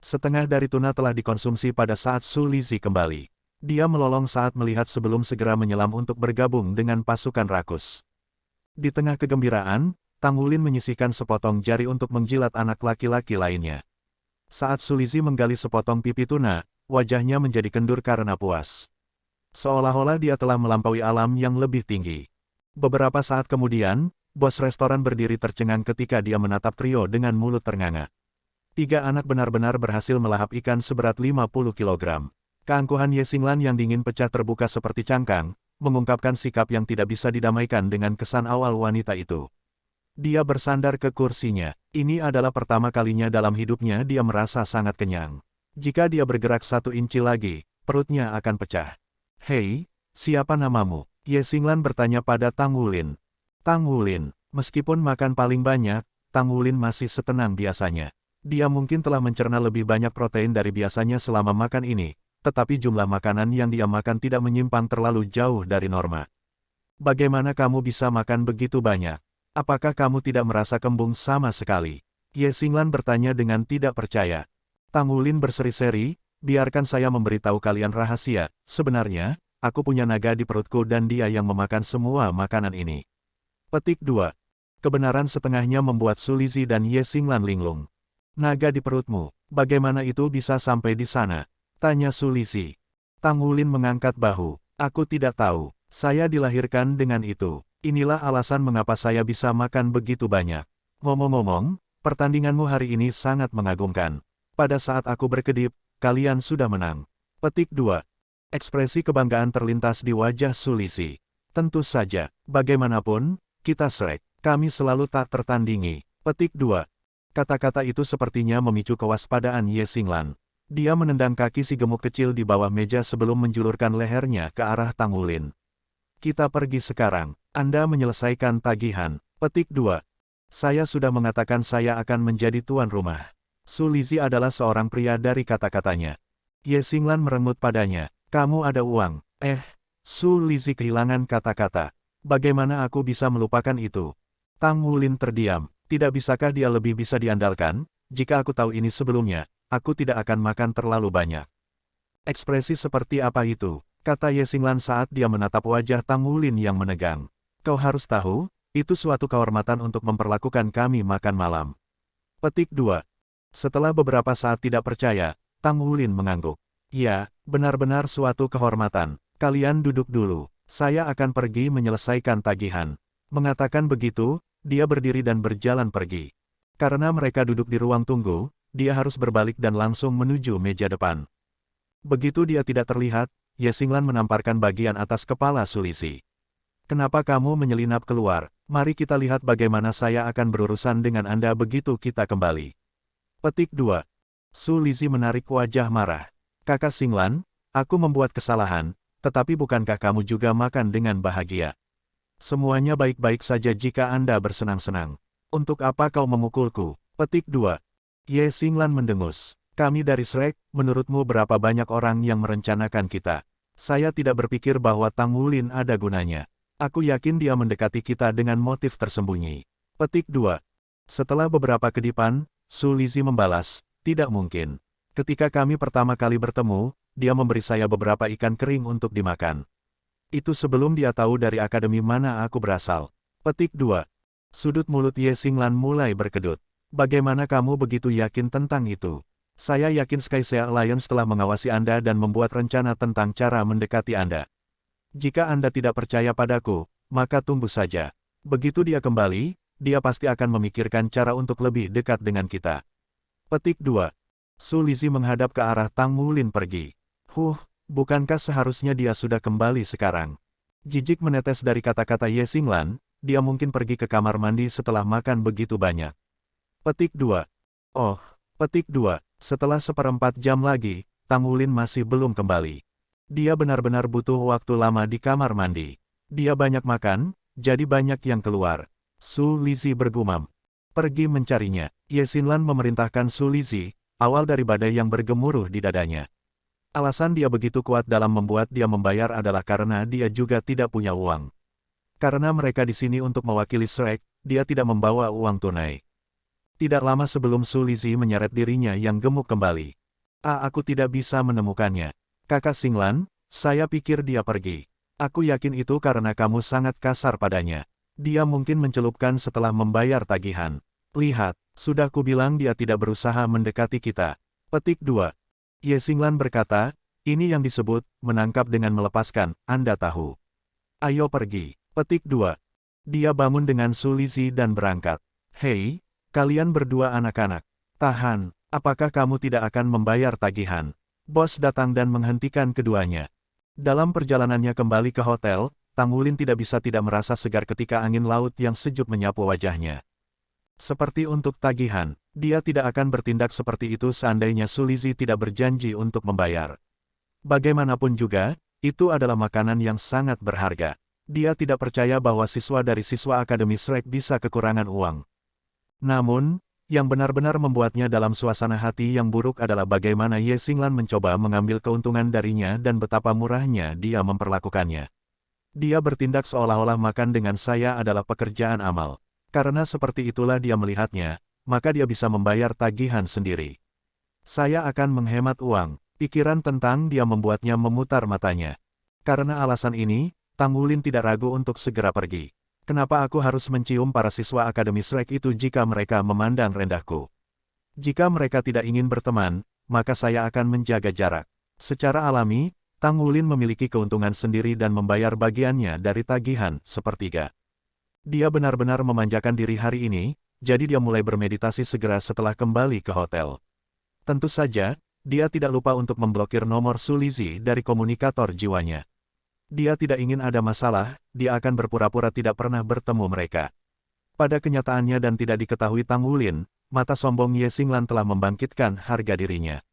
Setengah dari tuna telah dikonsumsi pada saat Su Lizhi kembali. Dia melolong saat melihat sebelum segera menyelam untuk bergabung dengan pasukan rakus. Di tengah kegembiraan, Tang Wulin menyisihkan sepotong jari untuk menjilat anak laki-laki lainnya. Saat Su Lizhi menggali sepotong pipi tuna, wajahnya menjadi kendur karena puas. Seolah-olah dia telah melampaui alam yang lebih tinggi. Beberapa saat kemudian, bos restoran berdiri tercengang ketika dia menatap trio dengan mulut ternganga. 3 anak benar-benar berhasil melahap ikan seberat 50 kg. Keangkuhan Ye Xinglan yang dingin pecah terbuka seperti cangkang, mengungkapkan sikap yang tidak bisa didamaikan dengan kesan awal wanita itu. Dia bersandar ke kursinya. Ini adalah pertama kalinya dalam hidupnya dia merasa sangat kenyang. Jika dia bergerak 1 inci lagi, perutnya akan pecah. Hei, siapa namamu? Ye Xinglan bertanya pada Tang Wulin. Tang Wulin, meskipun makan paling banyak, Tang Wulin masih setenang biasanya. Dia mungkin telah mencerna lebih banyak protein dari biasanya selama makan ini, tetapi jumlah makanan yang dia makan tidak menyimpang terlalu jauh dari norma. Bagaimana kamu bisa makan begitu banyak? Apakah kamu tidak merasa kembung sama sekali? Ye Xinglan bertanya dengan tidak percaya. Tang Wulin berseri-seri, biarkan saya memberitahu kalian rahasia, sebenarnya, aku punya naga di perutku dan dia yang memakan semua makanan ini. Petik 2. Kebenaran setengahnya membuat Su Lizhi dan Ye Xinglan linglung. Naga di perutmu, bagaimana itu bisa sampai di sana? Tanya Su Lizhi. Tang Wulin mengangkat bahu. Aku tidak tahu, saya dilahirkan dengan itu. Inilah alasan mengapa saya bisa makan begitu banyak. Ngomong-ngomong, pertandinganmu hari ini sangat mengagumkan. Pada saat aku berkedip, kalian sudah menang. Petik 2. Ekspresi kebanggaan terlintas di wajah Su Lizhi. Tentu saja, bagaimanapun, kita Shrek, kami selalu tak tertandingi. Petik 2. Kata-kata itu sepertinya memicu kewaspadaan Ye Xinglan. Dia menendang kaki si gemuk kecil di bawah meja sebelum menjulurkan lehernya ke arah Tang Wulin. Kita pergi sekarang. Anda menyelesaikan tagihan. Petik 2. Saya sudah mengatakan saya akan menjadi tuan rumah. Su Lizhi adalah seorang pria dari kata-katanya. Ye Xinglan merengut padanya. Kamu ada uang. Su Lizhi kehilangan kata-kata. Bagaimana aku bisa melupakan itu? Tang Wulin terdiam. Tidak bisakah dia lebih bisa diandalkan? Jika aku tahu ini sebelumnya, aku tidak akan makan terlalu banyak. Ekspresi seperti apa itu? Kata Ye Xinglan saat dia menatap wajah Tang Wulin yang menegang. Kau harus tahu, itu suatu kehormatan untuk memperlakukan kami makan malam. Petik 2. Setelah beberapa saat tidak percaya, Tang Wulin mengangguk. Ya, benar-benar suatu kehormatan. Kalian duduk dulu. Saya akan pergi menyelesaikan tagihan. Mengatakan begitu, dia berdiri dan berjalan pergi. Karena mereka duduk di ruang tunggu, dia harus berbalik dan langsung menuju meja depan. Begitu dia tidak terlihat, Ye Xinglan menamparkan bagian atas kepala Su Lizhi. Kenapa kamu menyelinap keluar? Mari kita lihat bagaimana saya akan berurusan dengan Anda begitu kita kembali. Petik 2. Su Lizhi menarik wajah marah. Kakak Xinglan, aku membuat kesalahan, tetapi bukankah kamu juga makan dengan bahagia? Semuanya baik-baik saja jika Anda bersenang-senang. Untuk apa kau memukulku? Petik 2. Ye Xinglan mendengus. Kami dari Shrek, menurutmu berapa banyak orang yang merencanakan kita? Saya tidak berpikir bahwa Tang Wulin ada gunanya. Aku yakin dia mendekati kita dengan motif tersembunyi. Petik 2. Setelah beberapa kedipan, Su Lizhi membalas, tidak mungkin. Ketika kami pertama kali bertemu, dia memberi saya beberapa ikan kering untuk dimakan. Itu sebelum dia tahu dari akademi mana aku berasal. Petik 2. Sudut mulut Ye Xinglan mulai berkedut. Bagaimana kamu begitu yakin tentang itu? Saya yakin Sky Sea Alliance telah mengawasi Anda dan membuat rencana tentang cara mendekati Anda. Jika Anda tidak percaya padaku, maka tunggu saja. Begitu dia kembali, dia pasti akan memikirkan cara untuk lebih dekat dengan kita. Petik 2. Su Lizhi menghadap ke arah Tang Wulin pergi. Bukankah seharusnya dia sudah kembali sekarang? Jijik menetes dari kata-kata Ye Xinglan, dia mungkin pergi ke kamar mandi setelah makan begitu banyak. Petik 2. Oh, petik 2. Setelah 1/4 jam lagi, Tang Wulin masih belum kembali. Dia benar-benar butuh waktu lama di kamar mandi. Dia banyak makan, jadi banyak yang keluar. Su Lizhi bergumam. Pergi mencarinya. Ye Xinglan memerintahkan Su Lizhi, awal dari badai yang bergemuruh di dadanya. Alasan dia begitu kuat dalam membuat dia membayar adalah karena dia juga tidak punya uang. Karena mereka di sini untuk mewakili Shrek, dia tidak membawa uang tunai. Tidak lama sebelum Su Lizhi menyeret dirinya yang gemuk kembali. Aku tidak bisa menemukannya. Kakak Xinglan, saya pikir dia pergi. Aku yakin itu karena kamu sangat kasar padanya. Dia mungkin mencelupkan setelah membayar tagihan. Lihat, sudah kubilang dia tidak berusaha mendekati kita. Petik 2. Ye Xinglan berkata, ini yang disebut, menangkap dengan melepaskan, Anda tahu. Ayo pergi. Petik 2. Dia bangun dengan Su Lizhi dan berangkat. Hei, kalian berdua anak-anak. Tahan, apakah kamu tidak akan membayar tagihan? Bos datang dan menghentikan keduanya. Dalam perjalanannya kembali ke hotel, Tang Wulin tidak bisa tidak merasa segar ketika angin laut yang sejuk menyapu wajahnya. Seperti untuk tagihan, dia tidak akan bertindak seperti itu seandainya Su Lizhi tidak berjanji untuk membayar. Bagaimanapun juga, itu adalah makanan yang sangat berharga. Dia tidak percaya bahwa siswa dari siswa Akademi Shrek bisa kekurangan uang. Namun, yang benar-benar membuatnya dalam suasana hati yang buruk adalah bagaimana Ye Xinglan mencoba mengambil keuntungan darinya dan betapa murahnya dia memperlakukannya. Dia bertindak seolah-olah makan dengan saya adalah pekerjaan amal. Karena seperti itulah dia melihatnya, maka dia bisa membayar tagihan sendiri. Saya akan menghemat uang. Pikiran tentang dia membuatnya memutar matanya. Karena alasan ini, Tang Wulin tidak ragu untuk segera pergi. Kenapa aku harus mencium para siswa Akademi Shrek itu jika mereka memandang rendahku? Jika mereka tidak ingin berteman, maka saya akan menjaga jarak. Secara alami, Tang Wulin memiliki keuntungan sendiri dan membayar bagiannya dari tagihan, sepertiga. Dia benar-benar memanjakan diri hari ini, jadi dia mulai bermeditasi segera setelah kembali ke hotel. Tentu saja, dia tidak lupa untuk memblokir nomor Su Lizhi dari komunikator jiwanya. Dia tidak ingin ada masalah, dia akan berpura-pura tidak pernah bertemu mereka. Pada kenyataannya dan tidak diketahui Tang Wulin, mata sombong Ye Xinglan telah membangkitkan harga dirinya.